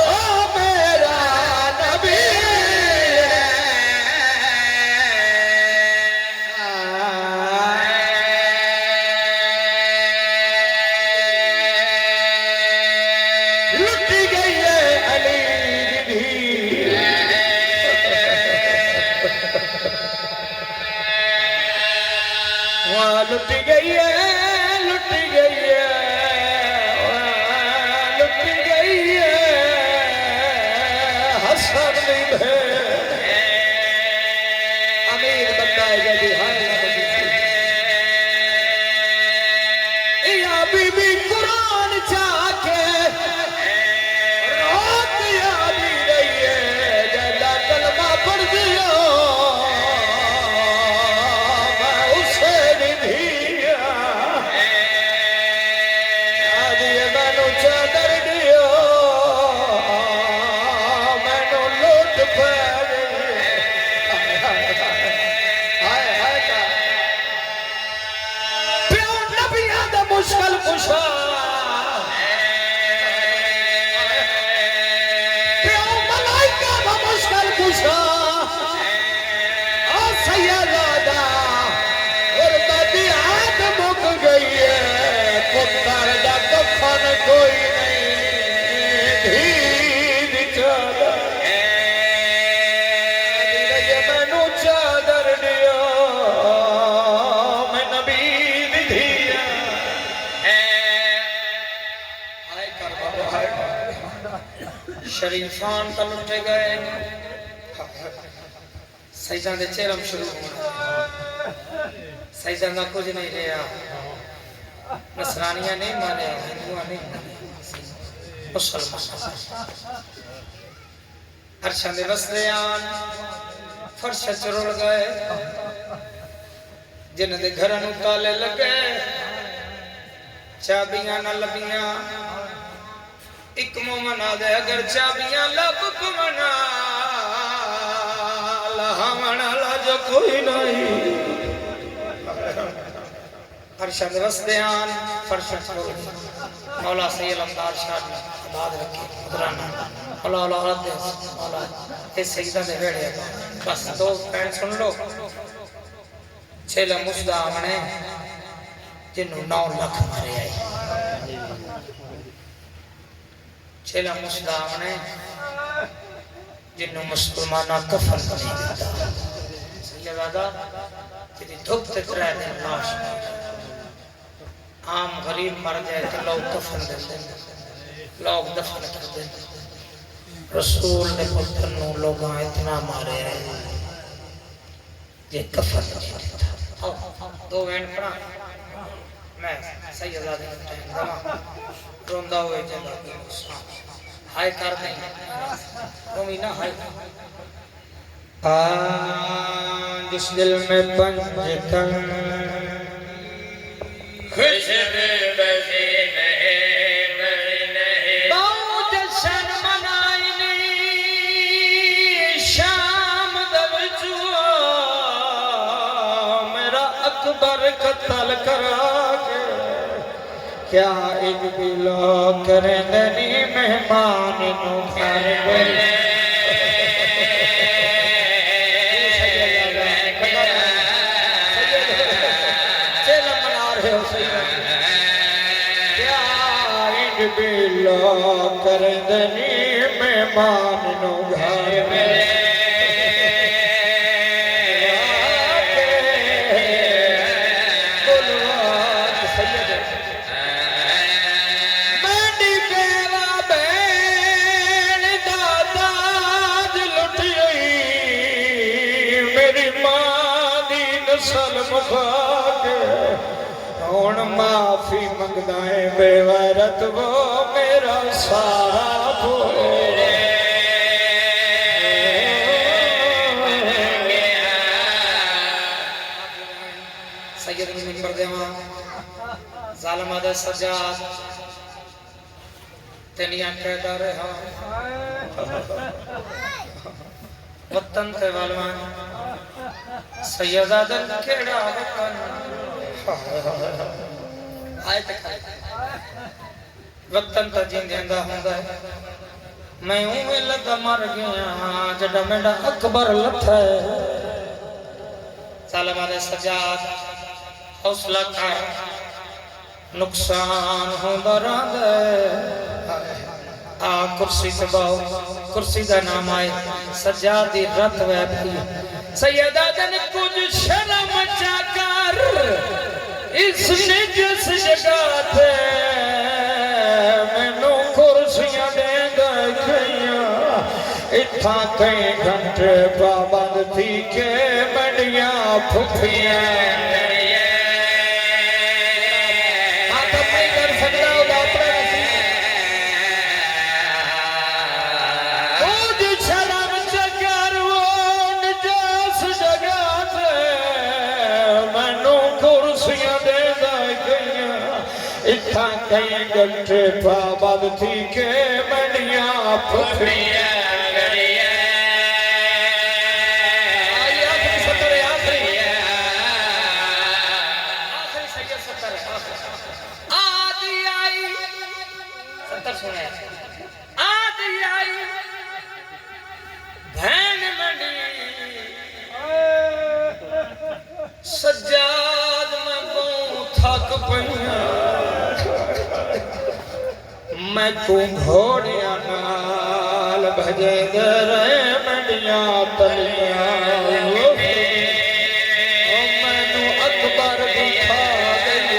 او میرا نبی لٹ گئی ہے علی دی دھی وہاں لٹ گئی ہے لٹ گئی ہے لٹ گئی ہے حسن دی امیر بندہ ہے جی یا بی بی قرآن چاہ کے رات یادی رہی ہے جیلا کلمہ پڑھ دیا میں اسے بھی دیا آدھی میں نو چادر دیا میں نو لوٹ پہ مشکل کشا پیو ملائکہ کا مشکل کشا اور سیدادہ غربتی آت مک گئی ہے پتر دا کفن کوئی نہیں دھید چادر دیرے میں نو چادر دیا میں نبی دھیا شریفان تا لٹے گئے سیدان دے چیرم شروع ہونا سیدان دا کچھ نہیں رہا نصرانیاں نہیں مانے ہندوہ نہیں مانے مسلمان عرشان دے رسلیان فرشہ چرول گئے جن دے گھرن اتالے لگے چابیاں نہ لبیاں ایک مومن آدھے اگر چابیاں لب پمنا لہمنا لاجو کوئی نہیں فرشد رسدیان فرشد چھوڑ مولا سید امدار شاہ نے عباد رکھی قدرانا مولا اللہ عرد دے مولا اس سیدہ دے بیڑے بس دو پین سن لو چھلے مجدہ آمنے جنہوں 9 لاکھ مارے آئے چھلا مسلم نے جنہوں مسلمانہ کفن نہیں دیتا سیدادہ تیری دھوپ تک رہ دیں لاش عام غریب مر جائے تو لوگ کفن دیں لوگ دفن کر دیں رسول نے پتنوں لوگاں اتنا مارے ہیں یہ کفن نہیں دیتا دو وین پڑھا میں سیدادہ دماغ روندہ ہوئے جنہ ہائے کر دیں رومی نہ ہائے جس دل میں پنج تن خوش بسی نہیں باؤ جشن منائی نہیں شام دوچوا میرا اکبر قتل کرا کے کیا ایک بلا کریں دنی مہمان نو گھر بلے چیلم منا رہے ہو سیدہ کیا ایک بلا کریں دنی مہمان نو گھر بلے سلم خاکے ہون معافی منگدائیں بے غیرت وہ میرا سارا بھولے سید میں منبر دے ماں ظالم آدھے سجاد تینیاں کہتا رہا وطن تے والوان سیدادن کھیڑا وطن آئے تک وطن تا جین دیندہ ہوندہ ہے میں ہوں لگا مر گیا جڑا میڈا اکبر لتھا ہے ظالم آدھے سجاد حوصلہ کر نقصان ہوندہ رہا ہے کرسی سے باؤ کرسی دا نام آئے سجادی رت وے بھی سیدہ دن کچھ شرم چاکر اس نے جس جگہ تھے میں نو کرسیاں دے گئیاں اتھا کئی گھنٹے پابند تھی کہ بڑیاں پھپیاں کئی گھنٹے پابند تھی کہ بڑیاں پھپیاں سجاد میں کو تھک پہیاں میں کو گھوڑیاں نال بھجے در منڈیاں تلیاں میں نو اکبر بکھا گئی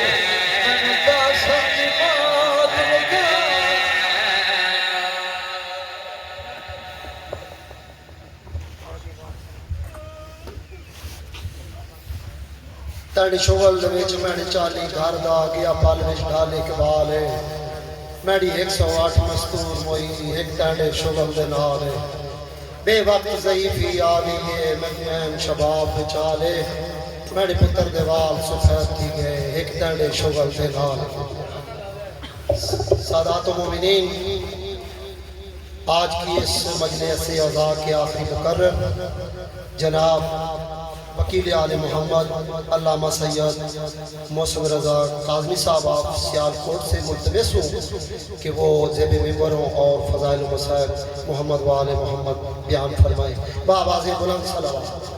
میں داسا کی موت لگا تڑ شغل وچ میں نے 40 گھر دا گیا پل وچ ڈالے اقبال ہے میری 108 مستور موئی ایک تانڈے شغل دے نالے بے وقت ضعیفی آوی ہے میں شباب بچالے میرے پتر دیوال سفید تھی گئے ایک تانڈے شغل دے نالے سادات و مومنین آج کی اس مجلس اعزا کے آخری مقرر جناب وکیل آل محمد علامہ سید محسن رضا کاظمی صاحب آپ سیالکوٹ سے ملتمس ہوں کہ وہ زیب ممبروں اور فضائل و مسائل محمد و آل محمد بیان فرمائیں بآواز بلند صلوات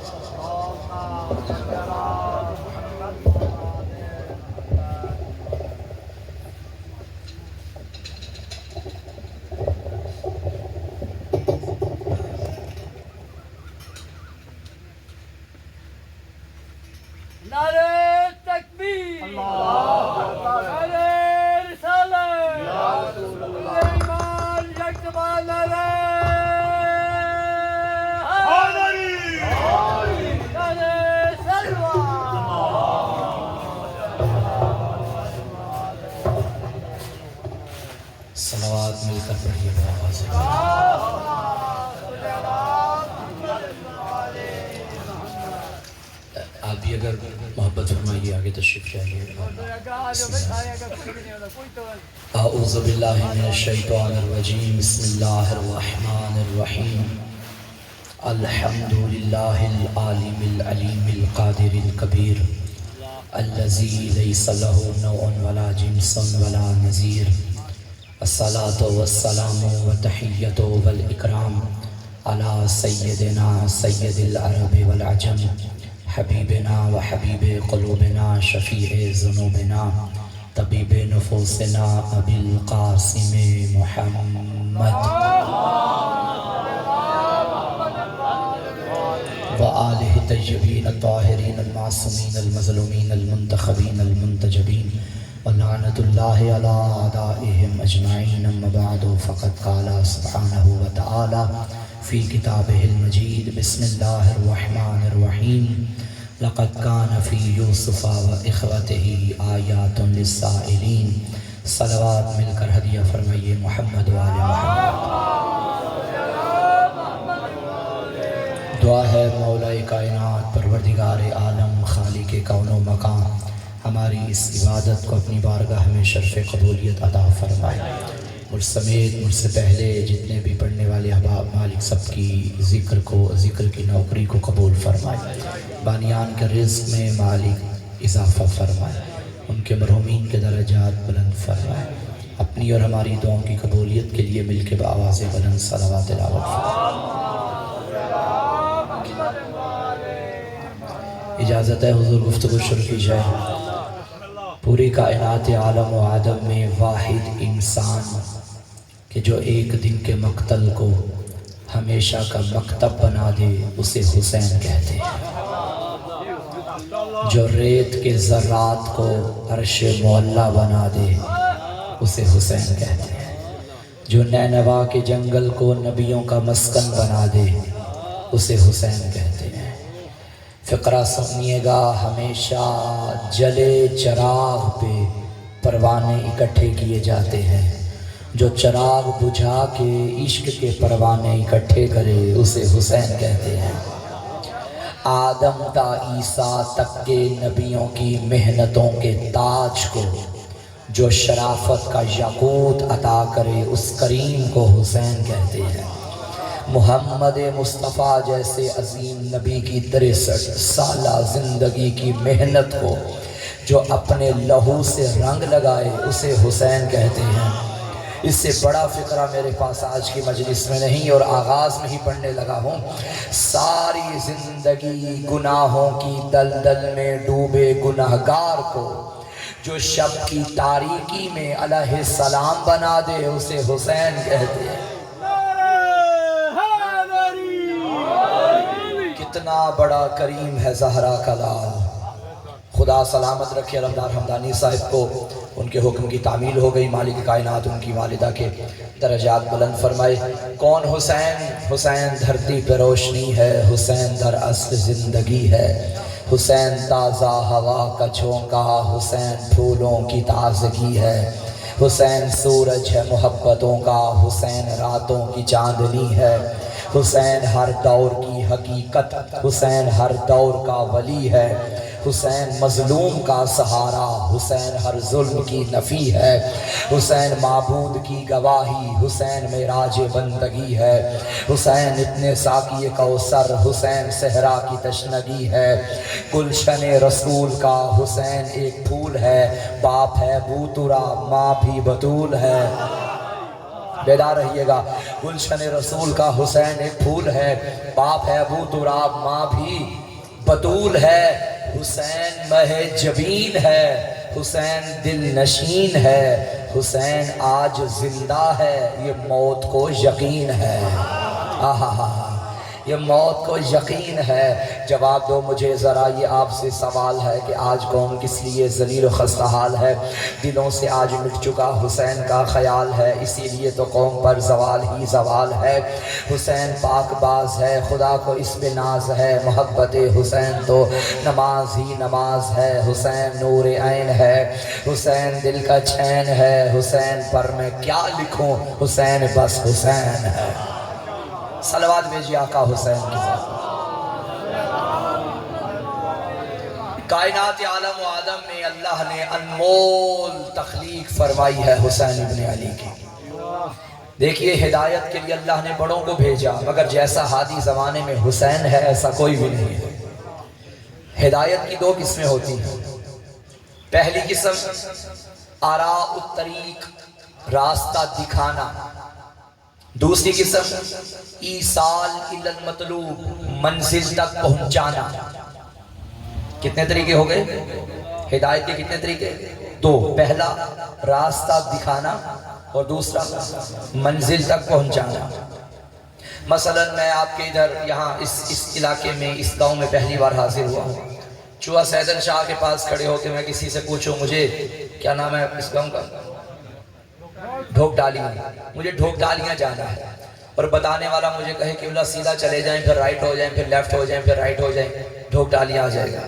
نعرہ تکبیر نعرہ رسالت ایمان یکتبار نعرہ حیدری نعرہ سلوہ صلوات مل کر پڑھیے بآواز آپ بھی اگر محبت فرمائیے آگے تشریف چاہیے اعوذ باللہ من الشیطان الرجیم بسم اللہ الرحمن الرحیم الحمدللہ العالم العلیم القادر الکبیر الذی لیس له نوع ولا جنس ولا نظیر الصلاة والسلام والتحیۃ والاکرام علی سیدنا سید العرب والعجم حبیبنا و حبیب قلوبنا شفیع ذنوبنا طبیب نفوسنا ابی القاسم محمد و آلہ الطیبین الطاہرین المعصومین المظلومین المنتخبین المنتجبین ولعنت اللہ علی اعدائہم اجمعین اما بعد فقد قال سبحانہ وتعالی فی کتابہ المجید بسم اللہ الرحمن الرحیم لقد کان فی یوسف و اخوتہ آیات للسائلین صلوات مل کر ہدیہ فرمائیے محمد و آل محمد دعا ہے مولا کائنات پروردگار عالم خالق کون و مکان ہماری اس عبادت کو اپنی بارگاہ میں شرف قبولیت عطا فرمائے مجھ سمیت مجھ سے پہلے جتنے بھی پڑھنے والے احباب مالک سب کی ذکر کی نوکری کو قبول فرمائے بانیان کے رزق میں مالک اضافہ فرمائے ان کے مرحومین کے درجات بلند فرمائے اپنی اور ہماری دعاؤں کی قبولیت کے لیے مل کے بآواز بلند صلوات تلاوت اجازت ہے حضور گفتگو شروع کی جائے پوری کائنات عالم و آدم میں واحد انسان کہ جو ایک دن کے مقتل کو ہمیشہ کا مکتب بنا دے اسے حسین کہتے ہیں، جو ریت کے ذرات کو عرش معلیٰ بنا دے اسے حسین کہتے ہیں، جو نینوا کے جنگل کو نبیوں کا مسکن بنا دے اسے حسین کہتے ہیں۔ فقرہ سنیے گا، ہمیشہ جلے چراغ پہ پروانے اکٹھے کیے جاتے ہیں، جو چراغ بجھا کے عشق کے پروانے اکٹھے کرے اسے حسین کہتے ہیں۔ آدم تا عیسیٰ تک کے نبیوں کی محنتوں کے تاج کو جو شرافت کا یاقوت عطا کرے اس کریم کو حسین کہتے ہیں۔ محمد مصطفیٰ جیسے عظیم نبی کی 63 سالہ زندگی کی محنت کو جو اپنے لہو سے رنگ لگائے اسے حسین کہتے ہیں۔ اس سے بڑا فقرہ میرے پاس آج کی مجلس میں نہیں اور آغاز میں ہی پڑھنے لگا ہوں۔ ساری زندگی گناہوں کی دلدل میں ڈوبے گناہگار کو جو شب کی تاریکی میں علیہ السلام بنا دے اسے حسین کہتے ہیں۔ کتنا بڑا کریم ہے زہرا کا لال، خدا سلامت رکھے علمدار حمدانی صاحب کو، ان کے حکم کی تعمیل ہو گئی، مالک کائنات ان کی والدہ کے درجات بلند فرمائے۔ کون حسین؟ حسین دھرتی پہ روشنی ہے، حسین در اصل زندگی ہے، حسین تازہ ہوا کا جھونکا، حسین پھولوں کی تازگی ہے، حسین سورج ہے محبتوں کا، حسین راتوں کی چاندنی ہے، حسین ہر دور کی حقیقت، حسین ہر دور کا ولی ہے، حسین مظلوم کا سہارا، حسین ہر ظلم کی نفی ہے، حسین معبود کی گواہی، حسین معراج بندگی ہے، حسین ابن ساقی کوثر، حسین صحرا کی تشنگی ہے، گلشن رسول کا حسین ایک پھول ہے، باپ ہے بوترا ماں بھی بطول ہے، بیدار رہیے گا، گلشن رسول کا حسین ایک پھول ہے، باپ ہے بوترا ماں بھی بطول ہے، حسین مہ جبین ہے، حسین دل نشین ہے، حسین آج زندہ ہے، یہ موت کو یقین ہے، یہ موت کو یقین ہے۔ جواب دو مجھے ذرا، یہ آپ سے سوال ہے کہ آج قوم کس لیے ذلیل و خستہ حال ہے؟ دلوں سے آج مٹ چکا حسین کا خیال ہے، اسی لیے تو قوم پر زوال ہی زوال ہے۔ حسین پاک باز ہے، خدا کو اس پہ ناز ہے، محبت حسین تو نماز ہی نماز ہے، حسین نور عین ہے، حسین دل کا چین ہے، حسین پر میں کیا لکھوں، حسین بس حسین ہے۔ صلوات بھیجیے آقا حسین کی ذات۔ کائنات عالم و آدم میں اللہ نے انمول تخلیق فرمائی ہے حسین ابن علی کی۔ دیکھیے ہدایت کے لیے اللہ نے بڑوں کو بھیجا، مگر جیسا ہادی زمانے میں حسین ہے ایسا کوئی بھی نہیں ہے۔ ہدایت کی 2 قسمیں ہوتی ہیں، پہلی قسم آراء الطریق، راستہ دکھانا، دوسری قسم ایصال الی المطلوب، منزل تک پہنچانا۔ کتنے طریقے ہو گئے ہدایت کے؟ کتنے طریقے؟ 2، پہلا راستہ دکھانا اور دوسرا منزل تک پہنچانا۔ مثلا میں آپ کے ادھر یہاں اس علاقے میں اس گاؤں میں پہلی بار حاضر ہوا ہوں، چوہا سیدن شاہ کے پاس کھڑے ہو کے میں کسی سے پوچھوں مجھے کیا نام ہے اس گاؤں کا؟ ڈھوک ڈالیاں، مجھے ڈھوک ڈالیاں جانا ہے، اور بتانے والا مجھے کہے کہ اللہ سیدھا چلے جائیں پھر رائٹ ہو جائیں پھر لیفٹ ہو جائیں پھر رائٹ ہو جائیں، ڈھوک ڈالیاں آ جائے گا،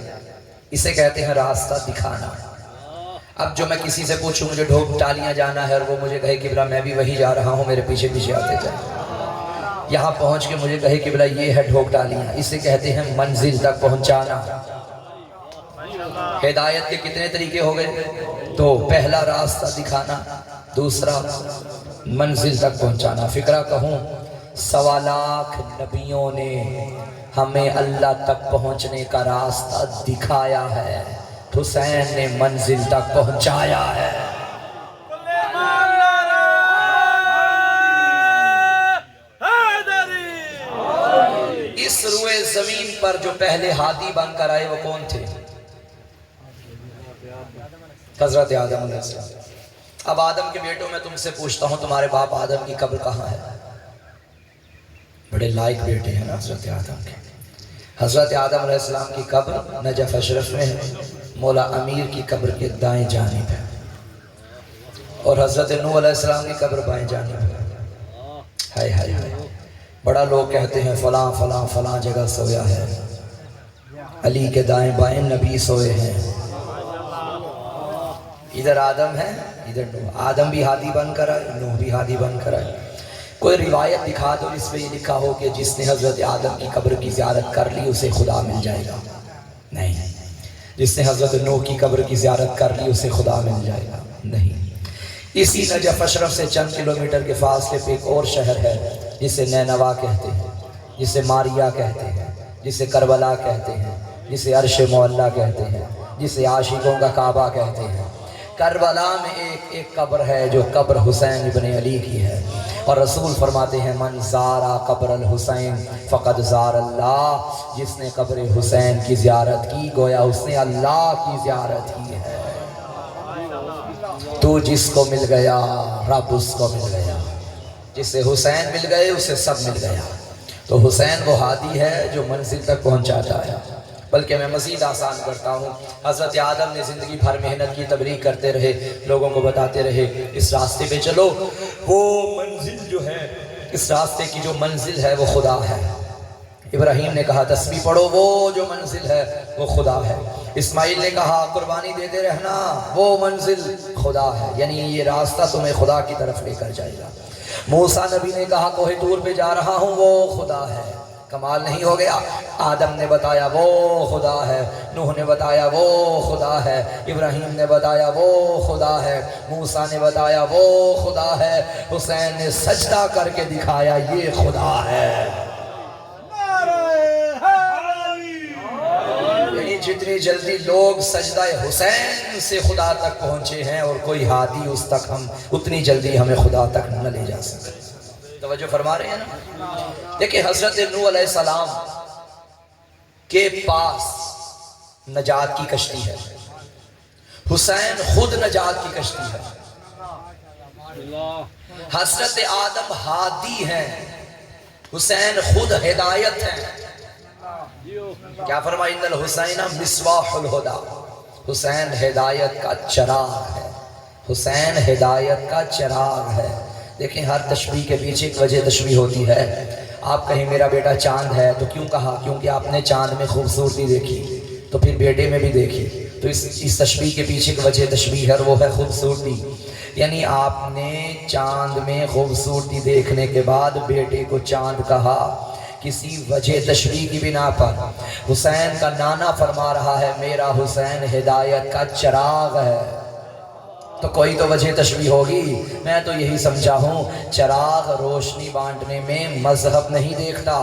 اسے کہتے ہیں راستہ دکھانا۔ اب جو میں کسی سے پوچھوں مجھے ڈھوک ڈالیاں جانا ہے اور وہ مجھے کہے کہ بلا میں بھی وہی جا رہا ہوں، میرے پیچھے پیچھے آتے جائیں، یہاں پہنچ کے مجھے کہے کہ بلا یہ ہے ڈھوک ڈالیاں، اسے کہتے ہیں منزل تک پہنچانا۔ ہدایت کے کتنے طریقے ہو گئے؟ 2، پہلا راستہ دکھانا، دوسرا منزل تک پہنچانا۔ فقرہ کہوں، 1.25 لاکھ نبیوں نے ہمیں اللہ تک پہنچنے کا راستہ دکھایا ہے، حسین نے منزل تک پہنچایا ہے۔ اس روئے زمین پر جو پہلے ہادی بن کر آئے وہ کون تھے؟ حضرت آدم علیہ السلام۔ اب آدم کے بیٹوں میں تم سے پوچھتا ہوں تمہارے باپ آدم کی قبر کہاں ہے؟ بڑے لائق بیٹے ہیں نا حضرت آدم کے. حضرت آدم علیہ السلام کی قبر نجف اشرف میں ہے، مولا امیر کی قبر کے دائیں جانب ہے، اور حضرت نوح علیہ السلام کی قبر بائیں جانب ہے. ہائے ہائے ہائے، بڑا لوگ کہتے ہیں فلاں فلاں فلاں جگہ سویا ہے، علی کے دائیں بائیں نبی سوئے ہیں. ادھر آدم ہے ادھر نوح، آدم بھی ہادی بن کر آئے، نوح بھی ہادی بن کر آئے. کوئی روایت دکھا دو جس میں یہ لکھا ہو کہ جس نے حضرت آدم کی قبر کی زیارت کر لی اسے خدا مل جائے گا. نہیں. جس نے حضرت نوح کی قبر کی زیارت کر لی اسے خدا مل جائے گا. نہیں. اسی نجف اشرف سے چند کلومیٹر کے فاصلے پہ ایک اور شہر ہے جسے نینوا کہتے ہیں، جسے ماریا کہتے ہیں، جسے کربلا کہتے ہیں، جسے عرش معلیٰ کہتے ہیں، جسے عاشقوں کا کعبہ کہتے ہیں. کربلا میں ایک قبر ہے جو قبر حسین ابن علی کی ہے، اور رسول فرماتے ہیں من زارا قبر الحسین فقد زار اللہ. جس نے قبر حسین کی زیارت کی گویا اس نے اللہ کی زیارت کی ہے. تو جس کو مل گیا رب اس کو مل گیا. جسے حسین مل گئے اسے سب مل گیا. تو حسین وہ ہادی ہے جو منزل تک پہنچاتا ہے. بلکہ میں مزید آسان کرتا ہوں، حضرت آدم نے زندگی بھر محنت کی، تبلیغ کرتے رہے، لوگوں کو بتاتے رہے اس راستے پہ چلو. وہ منزل جو ہے، اس راستے کی جو منزل ہے وہ خدا ہے. ابراہیم نے کہا تسبیح پڑھو، وہ جو منزل ہے وہ خدا ہے. اسماعیل نے کہا قربانی دیتے رہنا، وہ منزل خدا ہے. یعنی یہ راستہ تمہیں خدا کی طرف لے کر جائے گا. موسیٰ نبی نے کہا کوہ طور پہ جا رہا ہوں، وہ خدا ہے. کمال نہیں ہو گیا؟ آدم نے بتایا وہ خدا ہے، نوح نے بتایا وہ خدا ہے، ابراہیم نے بتایا وہ خدا ہے، موسیٰ نے بتایا وہ خدا ہے، حسین نے سجدہ کر کے دکھایا یہ خدا ہے. یعنی جتنی جلدی لوگ سجدہ حسین سے خدا تک پہنچے ہیں اور کوئی ہادی اس تک ہم اتنی جلدی ہمیں خدا تک نہ لے جا سکتے. توجہ فرما رہے ہیں نا؟ دیکھیں حضرت نوح علیہ السلام کے پاس نجات کی کشتی ہے، حسین خود نجات کی کشتی ہے. حضرت آدم ہادی ہیں، حسین خود ہدایت ہیں. کیا فرمایا ان الحسین مصباح الہدی، حسین ہدایت کا چراغ ہے. حسین ہدایت کا چراغ ہے. دیکھیں ہر تشبیہ کے پیچھے ایک وجہ تشبیہ ہوتی ہے. آپ کہیں میرا بیٹا چاند ہے تو کیوں کہا؟ کیونکہ آپ نے چاند میں خوبصورتی دیکھی تو پھر بیٹے میں بھی دیکھی. تو اس تشبیہ کے پیچھے ایک وجہ تشبیہ ہے اور وہ ہے خوبصورتی. یعنی آپ نے چاند میں خوبصورتی دیکھنے کے بعد بیٹے کو چاند کہا کسی وجہ تشبیہ کی بنا پر. حسین کا نانا فرما رہا ہے میرا حسین ہدایت کا چراغ ہے. تو کوئی تو وجہ تشبیہ ہوگی. میں تو یہی سمجھا ہوں چراغ روشنی بانٹنے میں مذہب نہیں دیکھتا.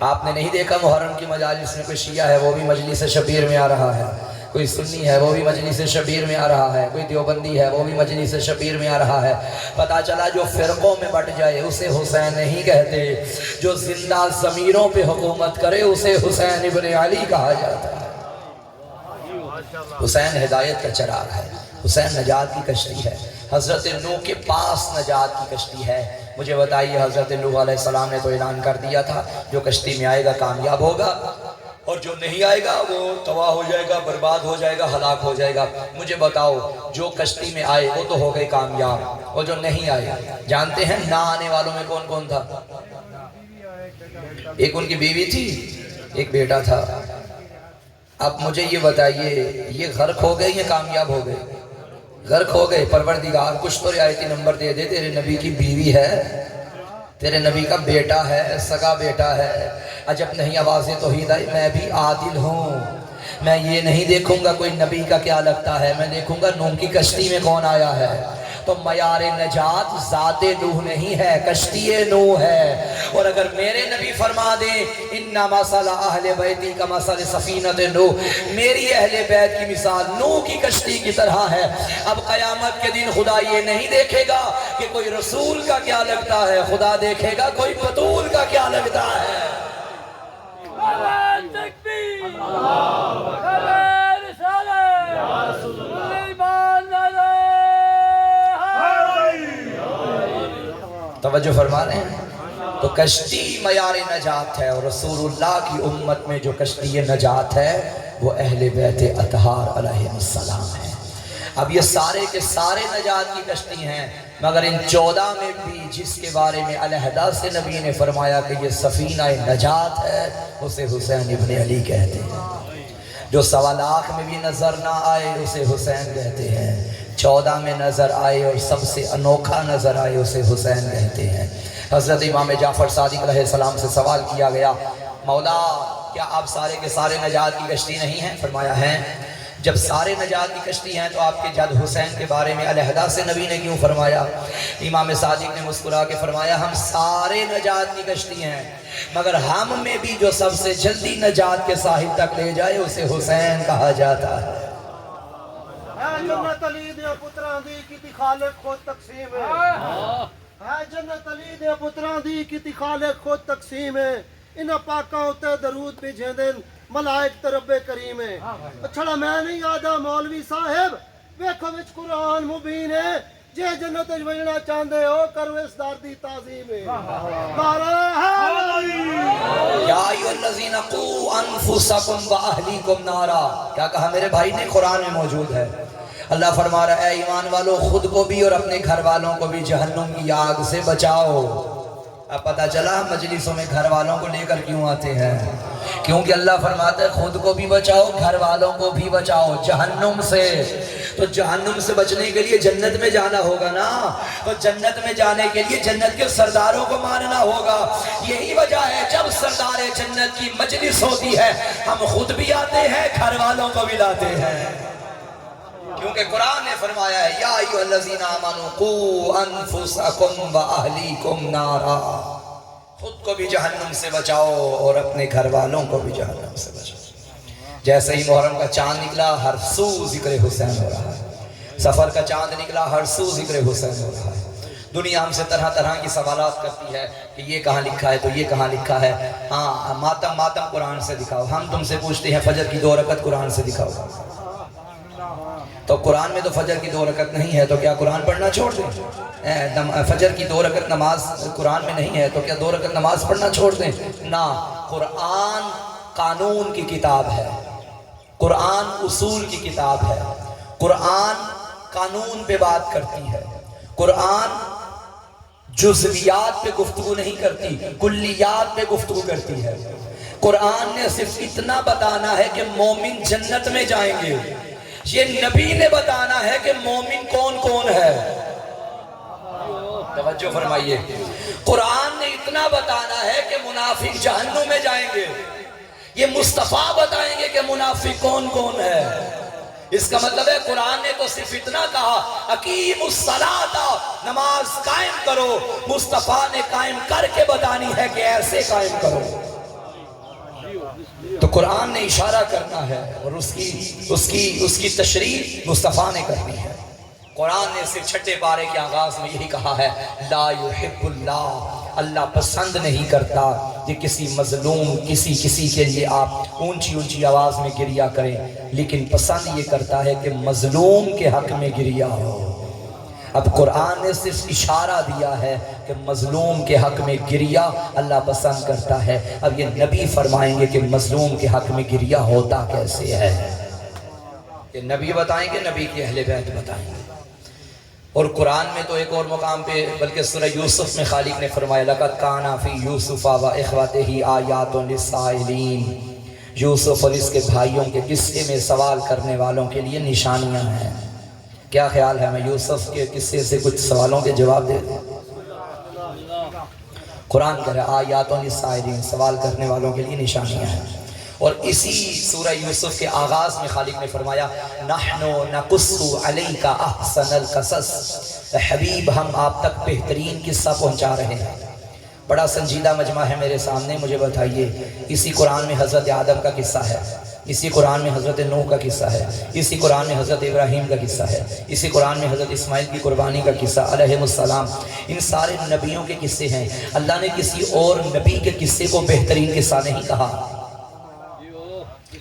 آپ نے نہیں دیکھا محرم کی مجالس میں کوئی شیعہ ہے وہ بھی مجلس شبیر میں آ رہا ہے، کوئی سنی ہے وہ بھی مجلس شبیر میں آ رہا ہے، کوئی دیوبندی ہے وہ بھی مجلس شبیر میں آ رہا ہے. پتہ چلا جو فرقوں میں بٹ جائے اسے حسین نہیں کہتے، جو زندہ ضمیروں پہ حکومت کرے اسے حسین ابن علی کہا جاتا ہے. حسین ہدایت کا چراغ ہے، حسین نجات کی کشتی ہے. حضرت نوح کے پاس نجات کی کشتی ہے. مجھے بتائیے حضرت نوح علیہ السلام نے تو اعلان کر دیا تھا جو کشتی میں آئے گا کامیاب ہوگا اور جو نہیں آئے گا وہ تباہ ہو جائے گا، برباد ہو جائے گا، ہلاک ہو جائے گا. مجھے بتاؤ جو کشتی میں آئے وہ تو ہو گئے کامیاب، اور جو نہیں آئے جانتے ہیں نہ آنے والوں میں کون کون تھا؟ ایک ان کی بیوی تھی، ایک بیٹا تھا. اب مجھے یہ بتائیے یہ غرق ہو گئے یا کامیاب ہو گئے؟ غرق ہو گئے. پروردگار کچھ تو رعایتی نمبر دے دے. تیرے نبی کی بیوی ہے، تیرے نبی کا بیٹا ہے، سگا بیٹا ہے. عجب نہیں آواز توحید آئی. میں بھی عادل ہوں، میں یہ نہیں دیکھوں گا کوئی نبی کا کیا لگتا ہے، میں دیکھوں گا نوح کی کشتی میں کون آیا ہے. تو معیار نجات ذات نوح نہیں ہے، کشتی نوح ہے. اور اگر میرے نبی فرما دیں اِنَّ مَثَلَ أَهْلِ بَيْتِي كَمَثَلِ سَفِينَةِ نوح، میری اہل بیت کی مثال نوح کی کشتی کی طرح ہے. اب قیامت کے دن خدا یہ نہیں دیکھے گا کہ کوئی رسول کا کیا لگتا ہے، خدا دیکھے گا کوئی بطول کا کیا لگتا ہے. تکبیر، رسالت، ایمان توجہ فرما رہے ہیں؟ تو کشتی معیار نجات ہے، اور رسول اللہ کی امت میں جو کشتی نجات ہے وہ اہل بیت اطہار علیہ السلام ہے۔ اب یہ سارے کے سارے نجات کی کشتی ہیں، مگر ان 14 میں بھی جس کے بارے میں علیحدہ سے نبی نے فرمایا کہ یہ سفینہ نجات ہے، اسے حسین ابن علی کہتے ہیں۔ جو 1.25 لاکھ میں بھی نظر نہ آئے اسے حسین کہتے ہیں، 14 میں نظر آئے اور سب سے انوکھا نظر آئے اسے حسین کہتے ہیں۔ حضرت امام جعفر صادق علیہ السلام سے سوال کیا گیا، مولا کیا آپ سارے کے سارے نجات کی کشتی نہیں ہیں؟ فرمایا ہے۔ جب سارے نجات کی کشتی ہیں تو آپ کے جد حسین کے بارے میں علیحدہ سے نبی نے کیوں فرمایا؟ امام صادق نے مسکرا کے فرمایا، ہم سارے نجات کی کشتی ہیں، مگر ہم میں بھی جو سب سے جلدی نجات کے ساحل تک لے جائے اسے حسین کہا جاتا ہے۔ ہے جنت علی دے پتراں دی کیتی خالق خود تقسیم ہے جنت علی دے پتراں دی کیتی خالق خود تقسیم ہے، انہاں پاکاں اُتے درود بھیجیں ملائک تے رب کریم ہے۔ چھڑا میں نہیں آدھا مولوی صاحب ویکھو وچ قرآن مبین ہے، جے جنت وچ وجنا چاہندے ہو کرو اس دار دی تعظیم ہے۔ یا ایھا الذین قوا انفسکم واہلیکم نارا، کیا کہا میرے بھائی نے؟ قرآن میں موجود ہے۔ اللہ فرما رہا ہے، اے ایمان والو خود کو بھی اور اپنے گھر والوں کو بھی جہنم کی آگ سے بچاؤ۔ اب پتہ چلا ہم مجلسوں میں گھر والوں کو لے کر کیوں آتے ہیں؟ کیونکہ اللہ فرماتا ہے خود کو بھی بچاؤ، گھر والوں کو بھی بچاؤ جہنم سے۔ تو جہنم سے بچنے کے لیے جنت میں جانا ہوگا نا، تو جنت میں جانے کے لیے جنت کے سرداروں کو ماننا ہوگا۔ یہی وجہ ہے جب سردار جنت کی مجلس ہوتی ہے ہم خود بھی آتے ہیں، گھر والوں کو بھی لاتے ہیں، کیونکہ قرآن نے فرمایا ہے یا ایھا الذین آمنوا قوا انفسکم واہلیکم نارا، خود کو بھی جہنم سے بچاؤ اور اپنے گھر والوں کو بھی جہنم سے بچاؤ۔ جیسے ہی محرم کا چاند نکلا ہر سو ذکر حسین ہو رہا ہے، سفر کا چاند نکلا ہر سو ذکر حسین ہو رہا ہے۔ دنیا ہم سے طرح طرح کی سوالات کرتی ہے کہ یہ کہاں لکھا ہے تو یہ کہاں لکھا ہے، ہاں ماتم قرآن سے دکھاؤ۔ ہم تم سے پوچھتے ہیں فجر کی 2 رکعت قرآن سے دکھاؤ، تو قرآن میں تو فجر کی 2 رکعت نہیں ہے، تو کیا قرآن پڑھنا چھوڑ دیں؟ فجر کی 2 رکعت نماز قرآن میں نہیں ہے تو کیا 2 رکعت نماز پڑھنا چھوڑ دیں؟ نہ، قرآن قانون کی کتاب ہے، قرآن اصول کی کتاب ہے، قرآن قانون پہ بات کرتی ہے، قرآن جزویات پہ گفتگو نہیں کرتی، کلیات پہ گفتگو کرتی ہے۔ قرآن نے صرف اتنا بتانا ہے کہ مومن جنت میں جائیں گے، یہ نبی نے بتانا ہے کہ مومن کون کون ہے۔ توجہ فرمائیے، قرآن نے اتنا بتانا ہے کہ منافق جہنم میں جائیں گے، یہ مصطفیٰ بتائیں گے کہ منافق کون کون ہے۔ اس کا مطلب ہے قرآن نے تو صرف اتنا کہا اقیموا الصلاۃ، نماز قائم کرو، مصطفیٰ نے قائم کر کے بتانی ہے کہ ایسے قائم کرو۔ تو قرآن نے اشارہ کرنا ہے اور اس کی تشریح مصطفیٰ نے کرنی ہے۔ قرآن نے صرف 6 پارے کے آغاز میں یہی کہا ہے لا یحب اللہ، اللہ پسند نہیں کرتا کہ کسی مظلوم کسی کے لیے آپ اونچی آواز میں گریہ کریں، لیکن پسند یہ کرتا ہے کہ مظلوم کے حق میں گریہ ہو۔ اب قرآن نے صرف اشارہ دیا ہے کہ مظلوم کے حق میں گریہ اللہ پسند کرتا ہے، اب یہ نبی فرمائیں گے کہ مظلوم کے حق میں گریہ ہوتا کیسے ہے، یہ نبی بتائیں گے، نبی کی اہل بیت بتائیں گے۔ اور قرآن میں تو ایک اور مقام پہ بلکہ سورہ یوسف میں خالق نے فرمایا لَقَدْ كَانَ فِي يُوسُفَ وَإِخْوَتِهِ آيَاتٌ لِلسَّائِلِينَ، یوسف اور اس کے بھائیوں کے قصے میں سوال کرنے والوں کے لیے نشانیاں ہیں۔ کیا خیال ہے میں یوسف کے قصے سے کچھ سوالوں کے جواب دے دوں؟ قرآن کہہ رہا ہے آیات للسائلین، سوال کرنے والوں کے لیے نشانیاں ہیں۔ اور اسی سورہ یوسف کے آغاز میں خالق نے فرمایا نحن نقص علیک احسن القصص، اے حبیب ہم آپ تک بہترین قصہ پہنچا رہے ہیں۔ بڑا سنجیدہ مجمع ہے میرے سامنے، مجھے بتائیے اسی قرآن میں حضرت آدم کا قصہ ہے، اسی قرآن میں حضرت نوح کا قصہ ہے، اسی قرآن میں حضرت ابراہیم کا قصہ ہے، اسی قرآن میں حضرت اسماعیل کی قربانی کا قصہ علیہ السلام، ان سارے نبیوں کے قصے ہیں۔ اللہ نے کسی اور نبی کے قصے کو بہترین قصہ نہیں کہا،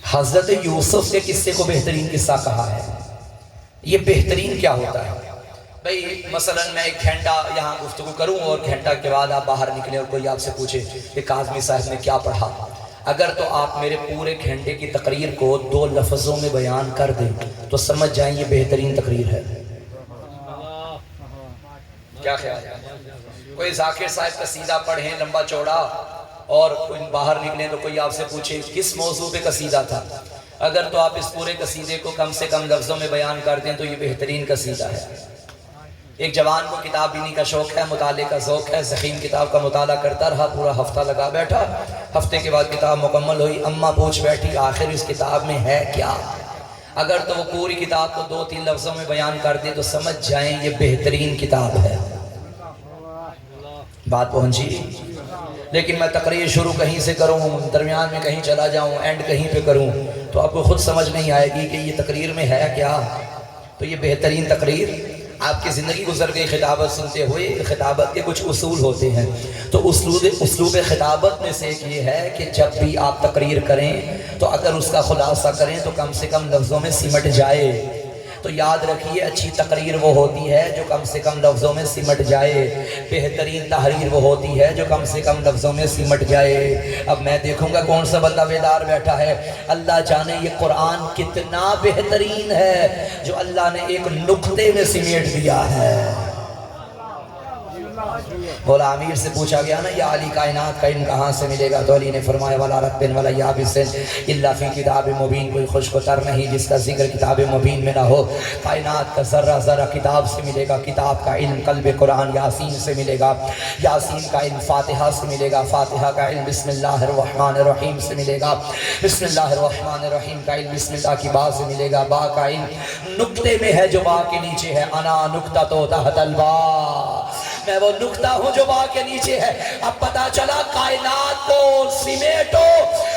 حضرت یوسف کے قصے کو بہترین قصہ کہا ہے۔ یہ بہترین کیا ہوتا ہے؟ بھئی مثلا میں ایک گھنٹہ یہاں گفتگو کروں اور گھنٹہ کے بعد آپ باہر نکلیں اور کوئی آپ سے پوچھے کہ کاظمی صاحب نے کیا پڑھا، اگر تو آپ میرے پورے گھنٹے کی تقریر کو 2 لفظوں میں بیان کر دیں تو سمجھ جائیں یہ بہترین تقریر ہے۔ کیا خیال ہے؟ کوئی ذاکر صاحب قصیدہ پڑھیں لمبا چوڑا اور کوئی باہر نکلیں تو کوئی آپ سے پوچھے کس موضوع پہ قصیدہ تھا، اگر تو آپ اس پورے قصیدے کو کم سے کم لفظوں میں بیان کر دیں تو یہ بہترین قصیدہ ہے۔ ایک جوان کو کتاب بینی کا شوق ہے، مطالعے کا ذوق ہے، ضخیم کتاب کا مطالعہ کرتا رہا، پورا ہفتہ لگا بیٹھا، ہفتے کے بعد کتاب مکمل ہوئی، اماں پوچھ بیٹھی آخر اس کتاب میں ہے کیا، اگر تو وہ پوری کتاب کو 2-3 لفظوں میں بیان کر دے تو سمجھ جائیں یہ بہترین کتاب ہے۔ بات پہنچی؟ لیکن میں تقریر شروع کہیں سے کروں، درمیان میں کہیں چلا جاؤں، اینڈ کہیں پہ کروں تو آپ کو خود سمجھ نہیں آئے گی کہ یہ تقریر میں ہے کیا۔ تو یہ بہترین تقریر آپ کی زندگی گزر گئی خطابت سنتے ہوئے، خطابت کے کچھ اصول ہوتے ہیں، تو اسلوب خطابت میں سے ایک یہ ہے کہ جب بھی آپ تقریر کریں تو اگر اس کا خلاصہ کریں تو کم سے کم لفظوں میں سمٹ جائے۔ تو یاد رکھیے اچھی تقریر وہ ہوتی ہے جو کم سے کم لفظوں میں سمٹ جائے، بہترین تحریر وہ ہوتی ہے جو کم سے کم لفظوں میں سمٹ جائے۔ اب میں دیکھوں گا کون سا بندہ بیدار بیٹھا ہے، اللہ جانے یہ قرآن کتنا بہترین ہے جو اللہ نے ایک نقطے میں سمیٹ دیا ہے۔ مولا امیر سے پوچھا گیا نا یا علی کائنات کا علم کہاں سے ملے گا، تو علی نے فرمایا ولا رتبن ولا یابس الا فی کتاب مبین، کوئی خشک و تر نہیں جس کا ذکر کتاب مبین میں نہ ہو۔ کائنات کا ذرہ ذرہ کتاب سے ملے گا، کتاب کا علم قلب قرآن یاسین سے ملے گا، یاسین کا علم فاتحہ سے ملے گا، فاتحہ کا علم بسم اللہ الرحمن الرحیم سے ملے گا، بسم اللہ الرحمن الرحیم کا علم بسم اللہ کی با سے ملے گا، با کا علم نقطے میں ہے جو با کے نیچے ہے، انا نقطہ تو تحت البا، میں وہ نقطہ ہوں جو با کے نیچے ہے۔ اب پتا چلا کائنات کو سمیٹو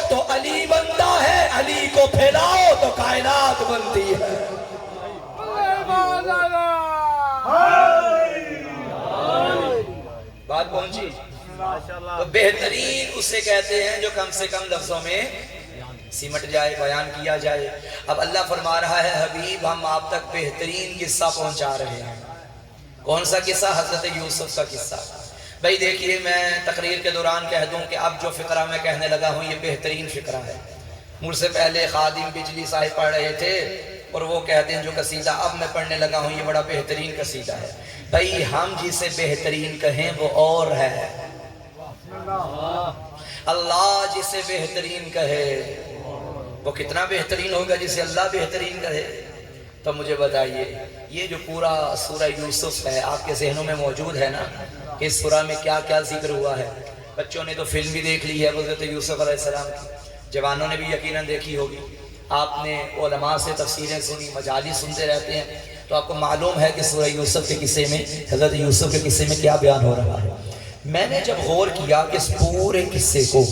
تو علی بنتا ہے، علی کو پھیلاؤ تو کائنات بنتی ہے۔ بات پہنچی؟ تو بہترین اسے کہتے ہیں جو کم سے کم لفظوں میں سمٹ جائے، بیان کیا جائے۔ اب اللہ فرما رہا ہے حبیب ہم آپ تک بہترین قصہ پہنچا رہے ہیں۔ کون سا قصہ؟ حضرت یوسف کا قصہ۔ بھائی دیکھیے میں تقریر کے دوران کہہ دوں کہ اب جو فقرہ میں کہنے لگا ہوں یہ بہترین فقرہ ہے۔ مجھ سے پہلے خادم بجلی صاحب پڑھ رہے تھے اور وہ کہتے ہیں جو قصیدہ اب میں پڑھنے لگا ہوں یہ بڑا بہترین قصیدہ ہے۔ بھائی ہم جسے بہترین کہیں وہ اور ہے، اللہ جسے بہترین کہے وہ کتنا بہترین ہوگا جسے اللہ بہترین کہے۔ تو مجھے بتائیے یہ جو پورا سورہ یوسف ہے آپ کے ذہنوں میں موجود ہے نا کہ اس سورہ میں کیا کیا ذکر ہوا ہے؟ بچوں نے تو فلم بھی دیکھ لی ہے حضرت یوسف علیہ السلام کی، جوانوں نے بھی یقیناً دیکھی ہوگی، آپ نے علماء سے تفسیریں سنی، مجالس سنتے رہتے ہیں، تو آپ کو معلوم ہے کہ سورہ یوسف کے قصے میں، حضرت یوسف کے قصے میں کیا بیان ہو رہا ہے۔ میں نے جب غور کیا کہ اس پورے قصے کو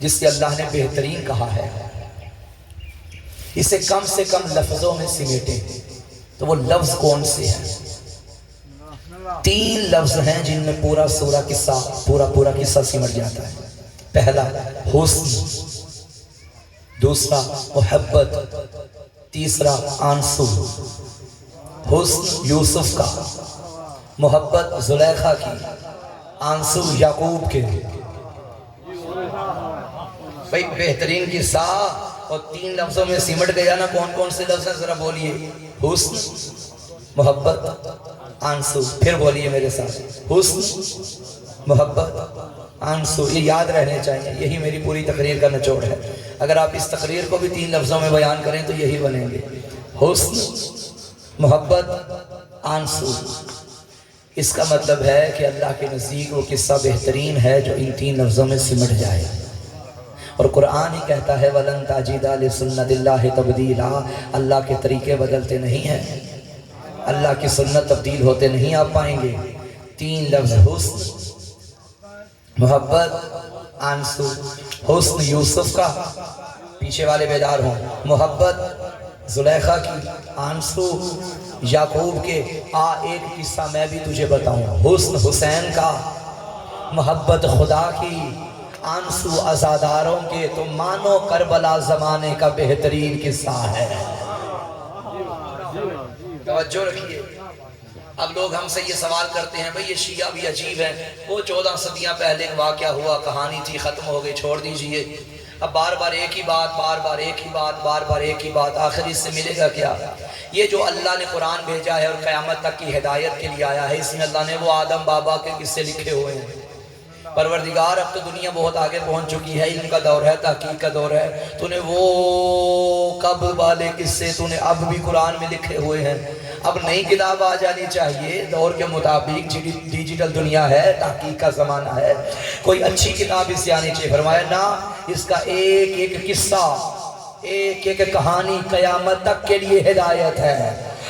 جس کے اللہ نے بہترین کہا ہے اسے کم سے کم لفظوں میں سمیٹیں تو وہ لفظ کون سے ہیں؟ 3 لفظ ہیں جن میں پورا سورہ قصہ پورا قصہ سمٹ جاتا ہے۔ پہلا حسن، دوسرا محبت، تیسرا آنسو۔ حسن یوسف کا، محبت زلیخا کی، آنسو یعقوب کے۔ بھئی بہترین قصہ اور 3 لفظوں میں سمٹ گیا نا، کون کون سے لفظ ہیں ذرا بولیے؟ حسن، محبت، آنسو۔ پھر بولیے میرے ساتھ، حسن، محبت، آنسو۔ یہ یاد رہنے چاہیے، یہی میری پوری تقریر کا نچوڑ ہے۔ اگر آپ اس تقریر کو بھی 3 لفظوں میں بیان کریں تو یہی بنیں گے، حسن، محبت، آنسو۔ اس کا مطلب ہے کہ اللہ کے نزدیک وہ قصہ بہترین ہے جو ان 3 لفظوں میں سمٹ جائے۔ اور قرآن ہی کہتا ہے وَلَن تَجِدَ لِسُنَّتِ اللَّهِ تَبْدِيلًا، اللہ کے طریقے بدلتے نہیں ہیں، اللہ کی سنت تبدیل ہوتے نہیں آپ پائیں گے۔ 3 لفظ حسن، محبت، آنسو۔ حسن یوسف کا، پیچھے والے بیدار ہوں، محبت زلیخا کی، آنسو یعقوب کے۔ ایک قصہ میں بھی تجھے بتاؤں، حسن حسین کا، محبت خدا کی، آنسو عزاداروں کے، تو مانو کربلا زمانے کا بہترین قصہ ہے۔ توجہ رکھیے، اب لوگ ہم سے یہ سوال کرتے ہیں بھئی یہ شیعہ بھی عجیب ہے، وہ 14 صدیاں پہلے ایک واقعہ ہوا، کہانی تھی، ختم ہو گئی، چھوڑ دیجئے۔ اب بار بار ایک ہی بات، بار بار ایک ہی بات، بار بار ایک ہی بات، آخر اس سے ملے گا کیا؟ یہ جو اللہ نے قرآن بھیجا ہے اور قیامت تک کی ہدایت کے لیے آیا ہے، اس میں اللہ نے وہ آدم بابا کے قصے لکھے ہوئے ہیں۔ پروردگار اب تو دنیا بہت آگے پہنچ چکی ہے، علم کا دور ہے، تحقیق کا دور ہے، تو نے وہ قبل والے قصے تو نے اب بھی قرآن میں لکھے ہوئے ہیں۔ اب نئی کتاب آ جانی چاہیے، دور کے مطابق ڈیجیٹل دنیا ہے، تحقیق کا زمانہ ہے، کوئی اچھی کتاب اس سے آنی چاہیے۔ فرمایا نا، اس کا ایک ایک قصہ، ایک ایک کہانی قیامت تک کے لیے ہدایت ہے۔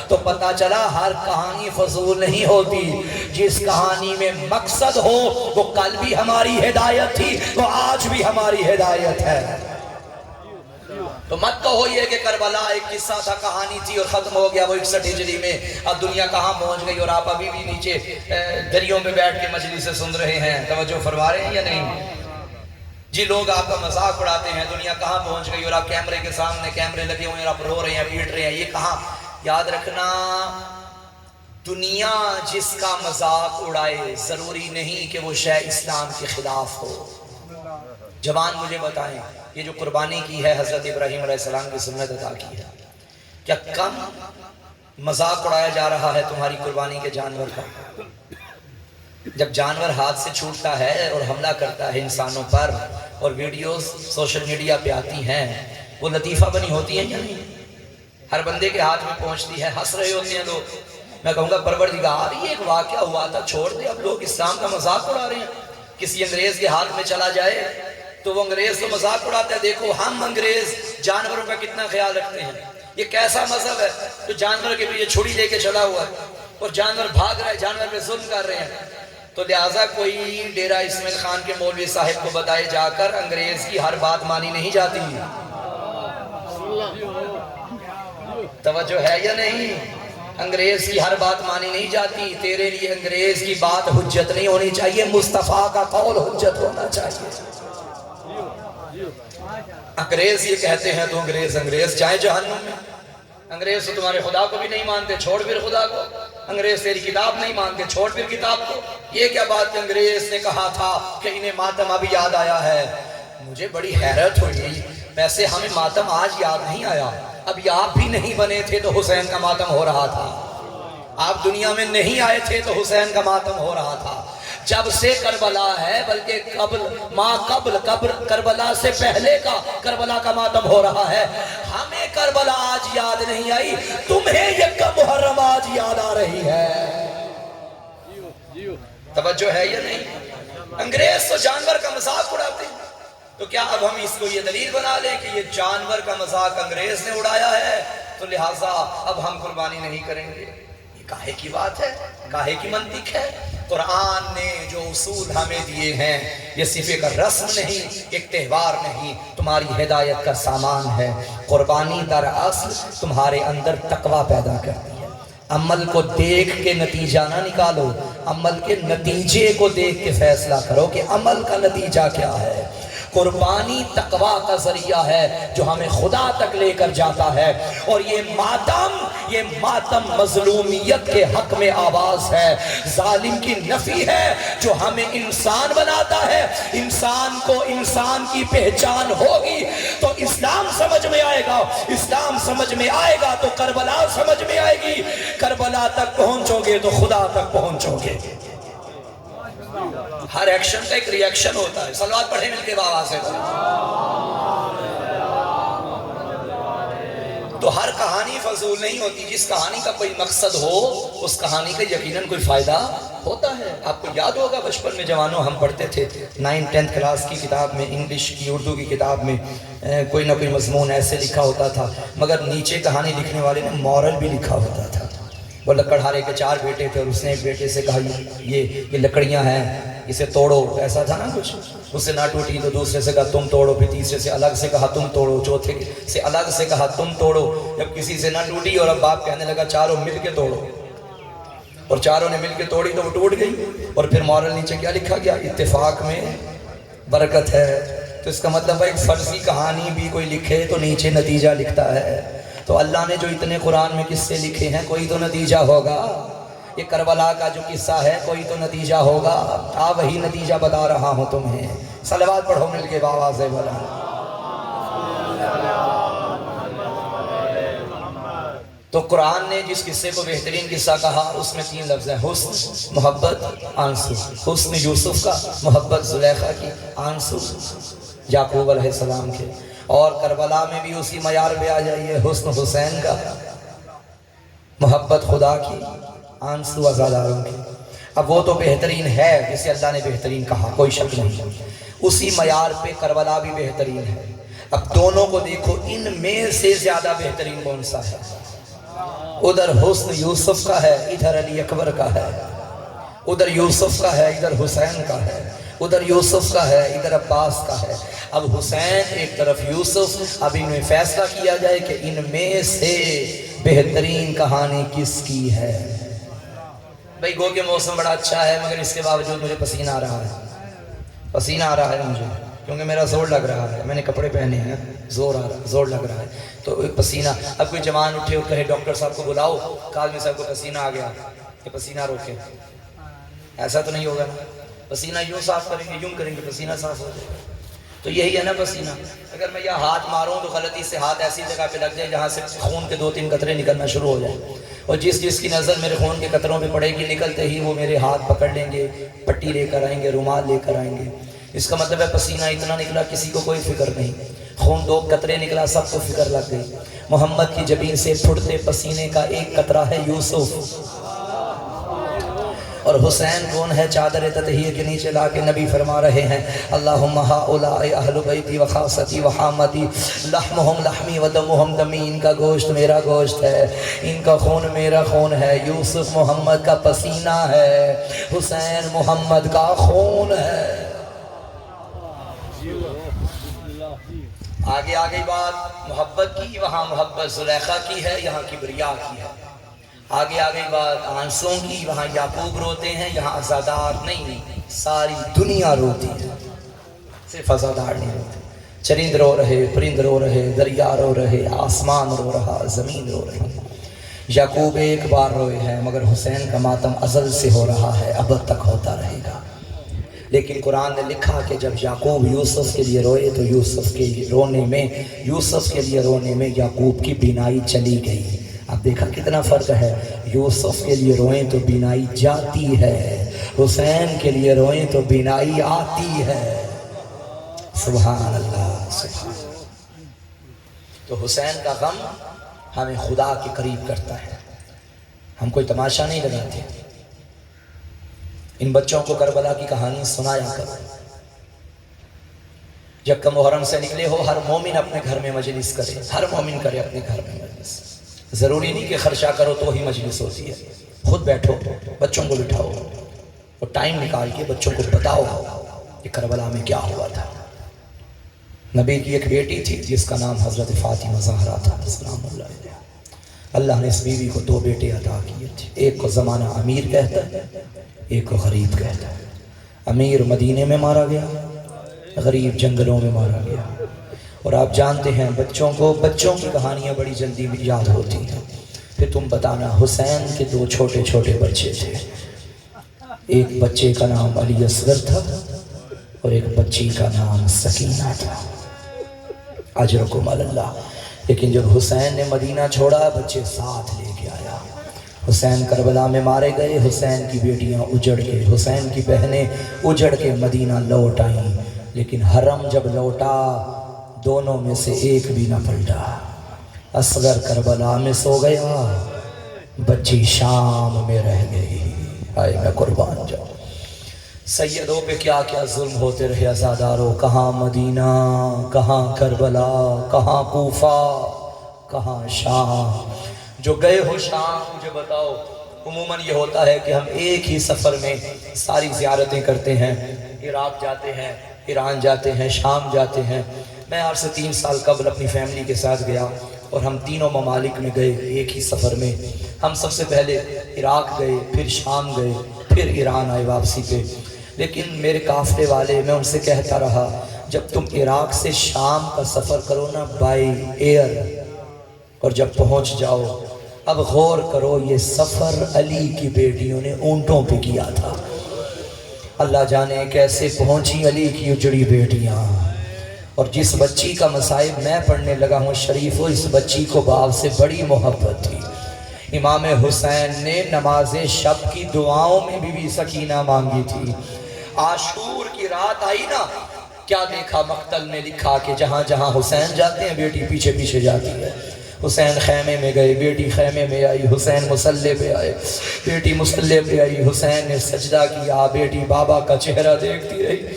تو پتہ چلا ہر کہانی فضول نہیں ہوتی، جس کہانی میں مقصد ہو وہ کل بھی ہماری ہدایت تھی، وہ آج بھی ہماری ہدایت ہے۔ تو مت کہو یہ کہ کربلا ایک قصہ تھا، کہانی تھی اور ختم ہو گیا، وہ 61 ہجری میں، اب دنیا کہاں پہنچ گئی اور آپ ابھی بھی نیچے دریوں میں بیٹھ کے مجلس سے سن رہے ہیں۔ توجہ فرما رہے ہیں یا نہیں؟ جی لوگ آپ کا مذاق اڑاتے ہیں، دنیا کہاں پہنچ گئی، اور آپ کیمرے کے سامنے کیمرے لگے ہوئے ہیں، آپ رو رہے ہیں، پیٹ رہے ہیں، یہ کہاں؟ یاد رکھنا، دنیا جس کا مذاق اڑائے ضروری نہیں کہ وہ شے اسلام کے خلاف ہو۔ جوان مجھے بتائیں، یہ جو قربانی کی ہے حضرت ابراہیم علیہ السلام کی سنت ادا کی ہے، کیا کم مذاق اڑایا جا رہا ہے تمہاری قربانی کے جانور کا؟ جب جانور ہاتھ سے چھوٹتا ہے اور حملہ کرتا ہے انسانوں پر، اور ویڈیوز سوشل میڈیا پہ آتی ہیں، وہ لطیفہ بنی ہوتی ہیں یا نہیں؟ ہر بندے کے ہاتھ میں پہنچتی ہے، ہنس رہے ہوتے ہیں لوگ۔ میں کہوں گا پروردگار یہ ایک واقعہ ہوا تھا، چھوڑ دے، اب لوگ اسلام کا مذاق اڑا رہے ہیں۔ کسی انگریز کے ہاتھ میں چلا جائے تو وہ انگریز تو مذاق اڑاتا ہے، دیکھو ہم انگریز جانوروں کا کتنا خیال رکھتے ہیں۔ یہ کیسا مذہب ہے جو جانور کے پیچھے چھڑی لے کے چلا ہوا ہے اور جانور بھاگ رہا ہے، جانور پہ ظلم کر رہے ہیں؟ تو لہٰذا کوئی ڈیرہ اسماعیل خان کے مولوی صاحب کو بتائے جا کر انگریز کی ہر بات مانی نہیں جاتی۔ توجہ ہے یا نہیں؟ انگریز کی ہر بات مانی نہیں جاتی۔ تیرے لیے انگریز کی بات حجت نہیں ہونی چاہیے، مصطفیٰ کا قول حجت ہونا چاہیے۔ انگریز یہ کہتے ہیں تو انگریز چاہے جہنم میں۔ انگریز تو تمہارے خدا کو بھی نہیں مانتے، چھوڑ پھر خدا کو۔ انگریز تیری کتاب نہیں مانتے، چھوڑ پھر کتاب کو۔ یہ کیا بات کہ انگریز نے کہا تھا کہ انہیں ماتم ابھی یاد آیا ہے؟ مجھے بڑی حیرت ہوئی، ویسے ہمیں ماتم آج یاد نہیں آیا، ابھی آپ بھی نہیں بنے تھے تو حسین کا ماتم ہو رہا تھا۔ آپ دنیا میں نہیں آئے تھے تو حسین کا ماتم ہو رہا تھا۔ جب سے کربلا ہے، بلکہ قبل کربلا سے پہلے کا کربلا کا ماتم ہو رہا ہے۔ ہمیں کربلا آج یاد نہیں آئی، تمہیں یکم محرم آج یاد آ رہی ہے۔ توجہ ہے یا نہیں؟ انگریز تو جانور کا مذاق اڑاتے ہیں، تو کیا اب ہم اس کو یہ دلیل بنا لیں کہ یہ جانور کا مذاق انگریز نے اڑایا ہے تو لہٰذا اب ہم قربانی نہیں کریں گے؟ یہ کاہے کی بات ہے، کاہے کی منطق ہے؟ قرآن نے جو اصول ہمیں دیے ہیں، یہ صرف ایک رسم نہیں، ایک تہوار نہیں، تمہاری ہدایت کا سامان ہے۔ قربانی دراصل تمہارے اندر تقوی پیدا کرتی ہے۔ عمل کو دیکھ کے نتیجہ نہ نکالو، عمل کے نتیجے کو دیکھ کے فیصلہ کرو کہ عمل کا نتیجہ کیا ہے۔ قربانی تقوی کا ذریعہ ہے جو ہمیں خدا تک لے کر جاتا ہے، اور یہ ماتم مظلومیت کے حق میں آواز ہے، ظالم کی نفی ہے جو ہمیں انسان بناتا ہے۔ انسان کو انسان کی پہچان ہوگی تو اسلام سمجھ میں آئے گا، اسلام سمجھ میں آئے گا تو کربلا سمجھ میں آئے گی، کربلا تک پہنچو گے تو خدا تک پہنچو گے۔ ہر ایکشن کا ایک ری ایکشن ہوتا ہے۔ صلوات پڑھیں مل کے بابا سے۔ تو ہر کہانی فضول نہیں ہوتی، جس کہانی کا کوئی مقصد ہو اس کہانی کا یقیناً کوئی فائدہ ہوتا ہے۔ آپ کو یاد ہوگا بچپن میں جوانوں ہم پڑھتے تھے 9th-10th کلاس کی کتاب میں، انگلش کی اردو کی کتاب میں کوئی نہ کوئی مضمون ایسے لکھا ہوتا تھا، مگر نیچے کہانی لکھنے والے نے مورل بھی لکھا ہوتا تھا۔ وہ لکڑہارے کے 4 بیٹے تھے اور اس نے ایک بیٹے سے کہا یہ لکڑیاں ہیں، اسے توڑو، ایسا تھا نا کچھ، اس سے نہ ٹوٹی تو دوسرے سے کہا تم توڑو، پھر تیسرے سے الگ سے کہا تم توڑو، چوتھے سے الگ سے کہا تم توڑو، جب کسی سے نہ ٹوٹی اور اب باپ کہنے لگا چاروں مل کے توڑو، اور چاروں نے مل کے توڑی تو وہ ٹوٹ گئی۔ اور پھر مورل نیچے کیا لکھا گیا؟ اتفاق میں برکت ہے۔ تو اس کا مطلب ہے ایک فرضی کہانی بھی کوئی لکھے تو نیچے نتیجہ لکھتا ہے۔ تو اللہ نے جو اتنے قرآن میں قصے لکھے ہیں کوئی تو نتیجہ ہوگا۔ یہ کربلا کا جو قصہ ہے کوئی تو نتیجہ ہوگا، وہی نتیجہ بتا رہا ہوں تمہیں۔ صلوات پڑھو مل کے بآواز بلند۔ تو قرآن نے جس قصے کو بہترین قصہ کہا اس میں 3 لفظ ہیں، حسن، محبت، آنسو۔ حسن یوسف کا، محبت زلیخا کی، آنسو یعقوب علیہ السلام کے۔ اور کربلا میں بھی اسی معیار پہ آ جائیے، حسن حسین کا، محبت خدا کی، آنسو عزاداروں کی۔ اب وہ تو بہترین ہے جسے اللہ نے بہترین کہا، کوئی شک نہیں، اسی معیار پہ کربلا بھی بہترین ہے۔ اب دونوں کو دیکھو، ان میں سے زیادہ بہترین کون سا ہے؟ ادھر حسن یوسف کا ہے، ادھر علی اکبر کا ہے۔ ادھر یوسف کا ہے، ادھر حسین کا ہے۔ ادھر یوسف کا ہے، ادھر عباس کا ہے۔ اب حسین ایک طرف یوسف، اب ان میں فیصلہ کیا جائے کہ ان میں سے بہترین کہانی کس کی ہے۔ بھئی گو کہ موسم بڑا اچھا ہے مگر اس کے باوجود مجھے پسینہ آ رہا ہے، پسینہ آ رہا ہے مجھے، کیونکہ میرا زور لگ رہا ہے، میں نے کپڑے پہنے ہیں، زور لگ رہا ہے، تو پسینہ۔ اب کوئی جوان اٹھے اور کہے ڈاکٹر صاحب کو بلاؤ، کاظمی صاحب کو پسینہ آ گیا، کہ پسینہ روکے، ایسا تو نہیں ہوگا نا؟ پسینہ یوں صاف کریں گے، یوں کریں گے، پسینہ صاف ہو جائے۔ تو یہی ہے نا پسینہ۔ اگر میں یہ ہاتھ ماروں تو غلطی سے ہاتھ ایسی جگہ پہ لگ جائے جہاں سے خون کے 2-3 قطرے نکلنا شروع ہو جائیں، اور جس کی نظر میرے خون کے قطروں پہ پڑے گی، نکلتے ہی وہ میرے ہاتھ پکڑ لیں گے، پٹی لے کر آئیں گے، رومال لے کر آئیں گے۔ اس کا مطلب ہے پسینہ اتنا نکلا کسی کو کوئی فکر نہیں، خون 2 قطرے نکلا سب کو فکر لگ گئی۔ محمد کی جبین سے پھوٹتے پسینے کا ایک قطرہ ہے یوسف، اور حسین کون ہے؟ چادر تطہیر کے نیچے لا کے نبی فرما رہے ہیں، اللہم ہؤلاء اہل بیتی و خاصتی و حامتی، لحمہم لحمی و دمہم دمی، ان کا گوشت میرا گوشت ہے، ان کا خون میرا خون ہے۔ یوسف محمد کا پسینہ ہے، حسین محمد کا خون ہے۔ آگے آگئی بات محبت کی، وہاں محبت زلیخا کی ہے، یہاں کبریا کی ہے۔ آگے آگئی بات آنسوں کی، وہاں یعقوب روتے ہیں، یہاں عزادار نہیں، ساری دنیا روتی ہے، صرف عزادار نہیں روتے۔ چرند رو رہے، پرند رو رہے، دریا رو رہے، آسمان رو رہا، زمین رو رہی۔ یعقوب ایک بار روئے ہیں مگر حسین کا ماتم ازل سے ہو رہا ہے، ابد تک ہوتا رہے گا۔ لیکن قرآن نے لکھا کہ جب یعقوب یوسف کے لیے روئے تو یوسف کے لیے رونے میں یعقوب کی بینائی چلی گئی۔ اب دیکھا کتنا فرق ہے، یوسف کے لیے روئیں تو بینائی جاتی ہے، حسین کے لیے روئیں تو بینائی آتی ہے۔ سبحان اللہ، سبحان اللہ۔ تو حسین کا غم ہمیں خدا کے قریب کرتا ہے، ہم کوئی تماشا نہیں لگاتے۔ ان بچوں کو کربلا کی کہانی سنایا کرو۔ جب محرم سے نکلے ہو، ہر مومن اپنے گھر میں مجلس کرے، ہر مومن کرے اپنے گھر میں مجلس۔ ضروری نہیں کہ خرچہ کرو تو ہی مجلس ہوتی ہے، خود بیٹھو، بچوں کو بٹھاؤ اور ٹائم نکال کے بچوں کو بتاؤ کہ کربلا میں کیا ہوا تھا۔ نبی کی ایک بیٹی تھی جس کا نام حضرت فاطمہ زہرا تھا، سلام اللہ علیہ۔ اللہ نے اس بیوی کو 2 بیٹے عطا کیے تھے، ایک کو زمانہ امیر کہتا ہے، ایک کو غریب کہتا ہے۔ امیر مدینے میں مارا گیا، غریب جنگلوں میں مارا گیا۔ اور آپ جانتے ہیں بچوں کی کہانیاں بڑی جلدی یاد ہوتی ہیں۔ پھر تم بتانا، حسین کے 2 چھوٹے چھوٹے بچے تھے، ایک بچے کا نام علی اصغر تھا اور ایک بچی کا نام سکینہ تھا، اجرکم اللہ۔ لیکن جب حسین نے مدینہ چھوڑا، بچے ساتھ لے کے آیا۔ حسین کربلا میں مارے گئے، حسین کی بیٹیاں اجڑ کے، حسین کی بہنیں اجڑ کے مدینہ لوٹ آئیں، لیکن حرم جب لوٹا دونوں میں سے ایک بھی نہ پلٹا۔ اصغر کربلا میں سو گیا، بچی شام میں رہ گئی۔ آئے میں قربان جاؤں۔ سیدوں پہ کیا کیا ظلم ہوتے رہے عزاداروں، کہاں مدینہ، کہاں کربلا، کہاں کوفہ، کہاں شام۔ جو گئے ہو شام مجھے بتاؤ، عموماً یہ ہوتا ہے کہ ہم ایک ہی سفر میں ساری زیارتیں کرتے ہیں، عراق جاتے ہیں، ایران جاتے ہیں، شام جاتے ہیں۔ میں آج سے 3 سال قبل اپنی فیملی کے ساتھ گیا اور ہم تینوں ممالک میں گئے ایک ہی سفر میں۔ ہم سب سے پہلے عراق گئے، پھر شام گئے، پھر ایران آئے واپسی پہ۔ لیکن میرے قافلے والے، میں ان سے کہتا رہا جب تم عراق سے شام کا سفر کرو نا بائی ایئر، اور جب پہنچ جاؤ اب غور کرو، یہ سفر علی کی بیٹیوں نے اونٹوں پہ کیا تھا۔ اللہ جانے کیسے پہنچی علی کی اجڑی بیٹیاں، اور جس بچی کا مصائب میں پڑھنے لگا ہوں شریف، اس بچی کو باپ سے بڑی محبت تھی۔ امام حسین نے نماز شب کی دعاؤں میں بھی سکینہ مانگی تھی۔ عاشور کی رات آئی نا، کیا دیکھا مقتل میں لکھا کہ جہاں جہاں حسین جاتے ہیں بیٹی پیچھے پیچھے جاتی ہے۔ حسین خیمے میں گئے، بیٹی خیمے میں آئی، حسین مصلے پہ آئے، بیٹی مصلے پہ آئی، حسین نے سجدہ کیا، بیٹی بابا کا چہرہ دیکھتی رہی۔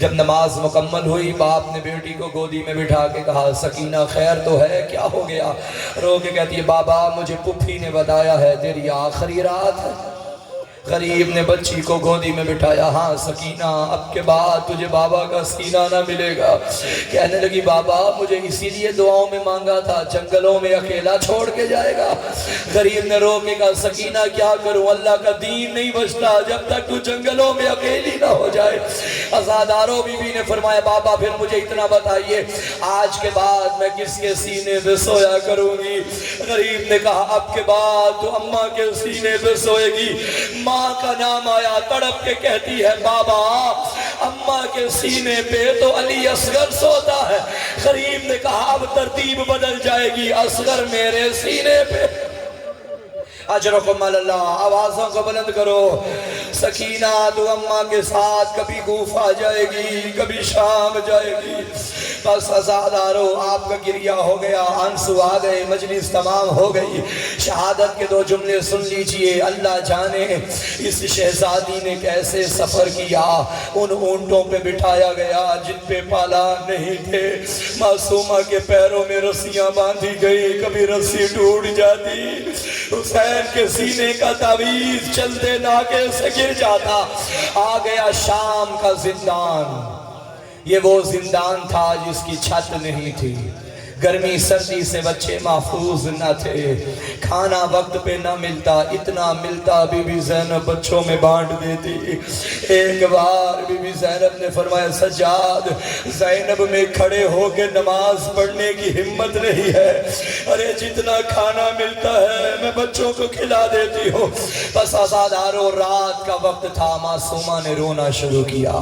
جب نماز مکمل ہوئی، باپ نے بیٹی کو گودی میں بٹھا کے کہا سکینہ خیر تو ہے، کیا ہو گیا؟ رو کے کہتی ہے بابا مجھے پھوپھی نے بتایا ہے تیری آخری رات ہے۔ غریب نے بچی کو گودی میں بٹھایا، ہاں سکینہ اب کے بعد تجھے بابا کا سینہ نہ ملے گا۔ کہنے لگی بابا مجھے اسی لیے دعاؤں میں مانگا تھا، جنگلوں میں اکیلا چھوڑ کے جائے گا۔ غریب نے رو کے کہا سکینہ کیا کروں، اللہ کا دین نہیں بچتا جب تک تو جنگلوں میں اکیلی نہ ہو جائے۔ عزادارو بی بی نے فرمایا بابا پھر مجھے اتنا بتائیے آج کے بعد میں کس کے سینے پہ سویا کروں گی؟ غریب نے کہا اب کے بعد تو اماں کے سینے پہ سوئے گی۔ ماں کا نام آیا، تڑپ کے کہتی ہے بابا اماں کے سینے پہ تو علی اصغر سوتا ہے۔ غریب نے کہا اب ترتیب بدل جائے گی، اصغر میرے سینے پہ۔ اجرکم اللہ، آوازوں کو بلند کرو۔ سکینہ تو اماں کے ساتھ کبھی کوفہ جائے گی، کبھی شام جائے گی۔ بس عزادارو آپ کا گریہ ہو گیا، آنسو آ گئے، مجلس تمام ہو گئی۔ شہادت کے 2 جملے سن لیجئے۔ اللہ جانے اس شہزادی نے کیسے سفر کیا، ان اونٹوں پہ بٹھایا گیا جن پہ پالان نہیں تھے۔ معصومہ کے پیروں میں رسیاں باندھی گئی، کبھی رسی ٹوٹ جاتی، حسین کے سینے کا تعویذ چلتے ناکے سے گر جاتا۔ آ گیا شام کا زندان، یہ وہ زندان تھا جس کی چھت نہیں تھی، گرمی سردی سے بچے محفوظ نہ تھے، کھانا وقت پہ نہ ملتا، اتنا ملتا بی بی زینب بچوں میں بانٹ دیتی۔ ایک بار بی بی زینب نے فرمایا سجاد زینب میں کھڑے ہو کے نماز پڑھنے کی ہمت نہیں ہے، ارے جتنا کھانا ملتا ہے میں بچوں کو کھلا دیتی ہوں۔ بس عزادارو رات کا وقت تھا، معصومہ نے رونا شروع کیا۔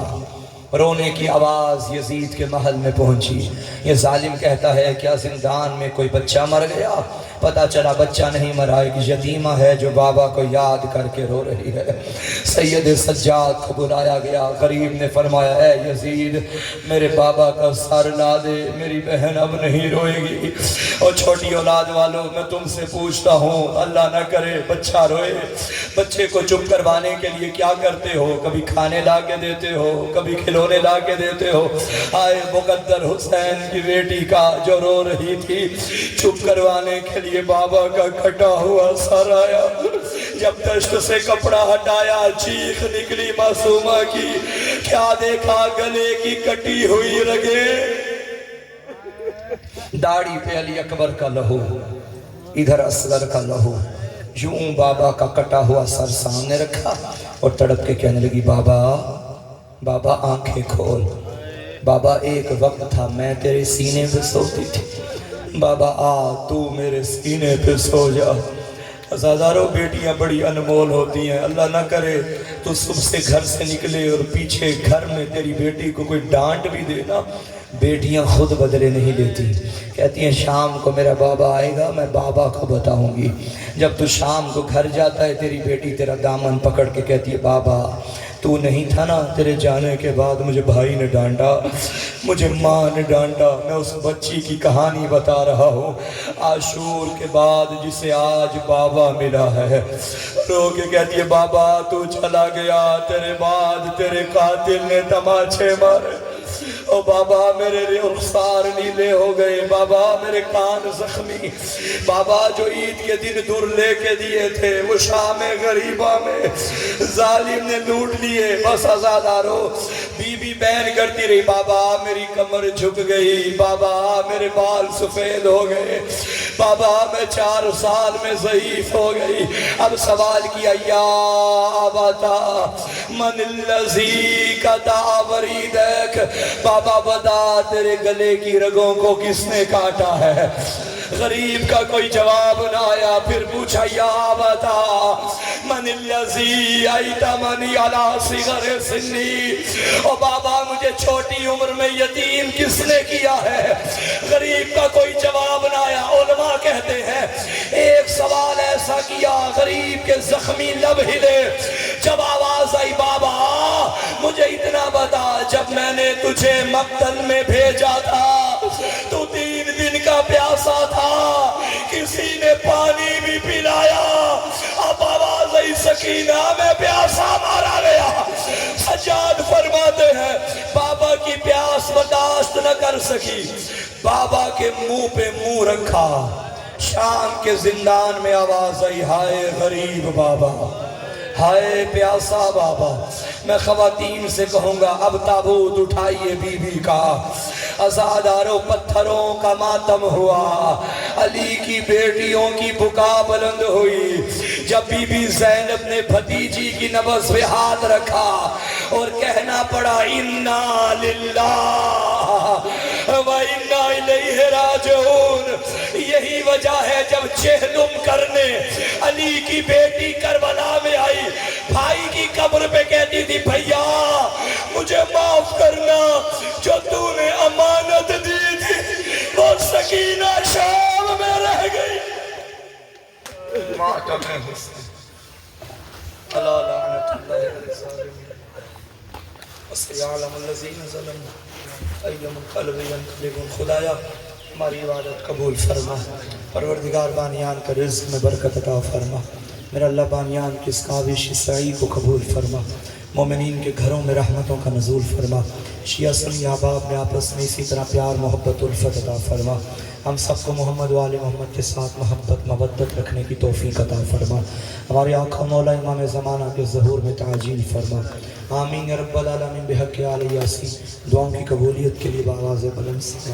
رونے کی آواز یزید کے محل میں پہنچی۔ یہ ظالم کہتا ہے کیا زندان میں کوئی بچہ مر گیا؟ پتا چلا بچہ نہیں مرا، ایک یتیمہ ہے جو بابا کو یاد کر کے رو رہی ہے۔ سید سجاد کو بلایا گیا، غریب نے فرمایا اے یزید میرے بابا کا سر لا دے، میری بہن اب نہیں روئے گی۔ اور چھوٹی اولاد والوں میں تم سے پوچھتا ہوں، اللہ نہ کرے بچہ روئے، بچے کو چپ کروانے کے لیے کیا کرتے ہو؟ کبھی کھانے لا کے دیتے ہو، کبھی کھلونے لا کے دیتے ہو۔ آئے مقدر حسین کی بیٹی کا جو رو رہی تھی، چپ کروانے کے لیے بابا کا کٹا ہوا سر آیا۔ جب دشت سے کپڑا ہٹایا چیخ نکلی معصومہ کی، کیا دیکھا گلے کی کٹی ہوئی رگیں، داڑھی پہ علی اکبر کا لہو، ادھر اصغر کا لہو، یوں بابا کا کٹا ہوا سر سامنے رکھا اور تڑپ کے کہنے لگی بابا بابا آنکھیں کھول۔ بابا ایک وقت تھا میں تیرے سینے پہ سوتی تھی، بابا آ تو میرے سینے پہ سو جا۔ عزادارو بیٹیاں بڑی انمول ہوتی ہیں، اللہ نہ کرے تو صبح سے گھر سے نکلے اور پیچھے گھر میں تیری بیٹی کو کوئی ڈانٹ بھی دینا، بیٹیاں خود بدلے نہیں لیتی، کہتی ہیں شام کو میرا بابا آئے گا میں بابا کو بتاؤں گی۔ جب تو شام کو گھر جاتا ہے تیری بیٹی تیرا دامن پکڑ کے کہتی ہے بابا تو نہیں تھا نا، تیرے جانے کے بعد مجھے بھائی نے ڈانٹا، مجھے ماں نے ڈانٹا، میں اس بچی کی کہانی بتا رہا ہوں عاشور کے بعد جسے آج بابا ملا ہے۔ رو کے کہتی ہے بابا تو چلا گیا، تیرے بعد تیرے قاتل نے تماچے مارے، او بابا میرے رخسار نیلے ہو گئے، بابا میرے کان زخمی، بابا جو عید کے دن در لے کے دیے تھے وہ شام غریبہ میں ظالم نے لوٹ لیے۔ بس عزادارو بی بی بین کرتی رہی بابا میری کمر جھک گئی، بابا میرے بال سفید ہو گئے، بابا میں 4 سال میں ضعیف ہو گئی۔ اب سوال کیا یا آباتا من اللذی کا دعوری دیکھ، بابا بتا تیرے گلے کی رگوں کو کس نے کاٹا ہے؟ غریب کا کوئی جواب نہ آیا. پھر پوچھا یا بتا من الذی ایتمنی علی صغر سنی. او بابا مجھے چھوٹی عمر میں یتیم کس نے کیا ہے؟ غریب کا کوئی جواب نہ آیا. علماء کہتے ہیں ایک سوال ایسا کیا غریب کے زخمی لب ہلے. جب آواز آئی بابا مجھے اتنا بتا جب میں نے تجھے مقتل میں بھیجا تھا تو 3 دن کا پیاسا تھا, کسی نے پانی بھی پلایا. اب آواز آئی سکینہ میں پیاسا مارا گیا. سجاد فرماتے ہیں بابا کی پیاس برداشت نہ کر سکی, بابا کے منہ پہ منہ رکھا. شام کے زندان میں آواز آئی ہائے غریب بابا, ہائے پیاسا بابا. میں خواتین سے کہوں گا اب تابوت اٹھائیے بی بی کا. ازاداروں پتھروں کا ماتم ہوا, علی کی بیٹیوں کی بکا بلند ہوئی. جب بی بی زینب نے بھتیجی کی نبض پہ ہاتھ رکھا اور کہنا پڑا انا للہ و انا الیہ راجعون. یہی وجہ ہے جب چہلم کرنے علی کی بیٹی کربلا میں آئی, بھائی کی قبر پہ کہتی تھی بھیا مجھے معاف کرنا, جو تو نے امانت دی تھی وہ سکینہ شام میں رہ گئی. ماتم حسین اللہ لعنت اللہ علیہ الظالمین وسیعلم الذین ظلموا ای منقلب ینقلبون. خدایا ہماری عبادت قبول فرما, پروردگار بانیان کا رزق میں برکت عطا فرما. میرا اللہ بانیان کی اس کاوش سعی کو قبول فرما, مومنین کے گھروں میں رحمتوں کا نزول فرما. شیعہ سنی احباب میں آپس میں اسی طرح پیار محبت الفت عطا فرما. ہم سب کو محمد و آل محمد کے ساتھ محبت مودت رکھنے کی توفیق عطا فرما. ہماری آنکھوں مولا امام زمانہ کے ظہور میں تعجیل فرما. آمین یا رب العالمین بحق آل یاسین. دعاؤں کی قبولیت کے لیے بآواز بلند سے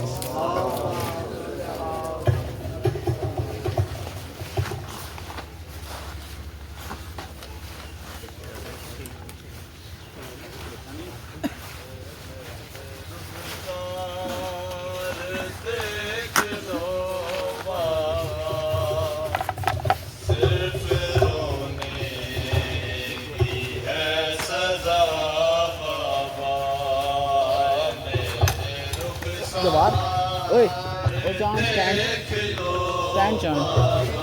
Oi, John, stand, John.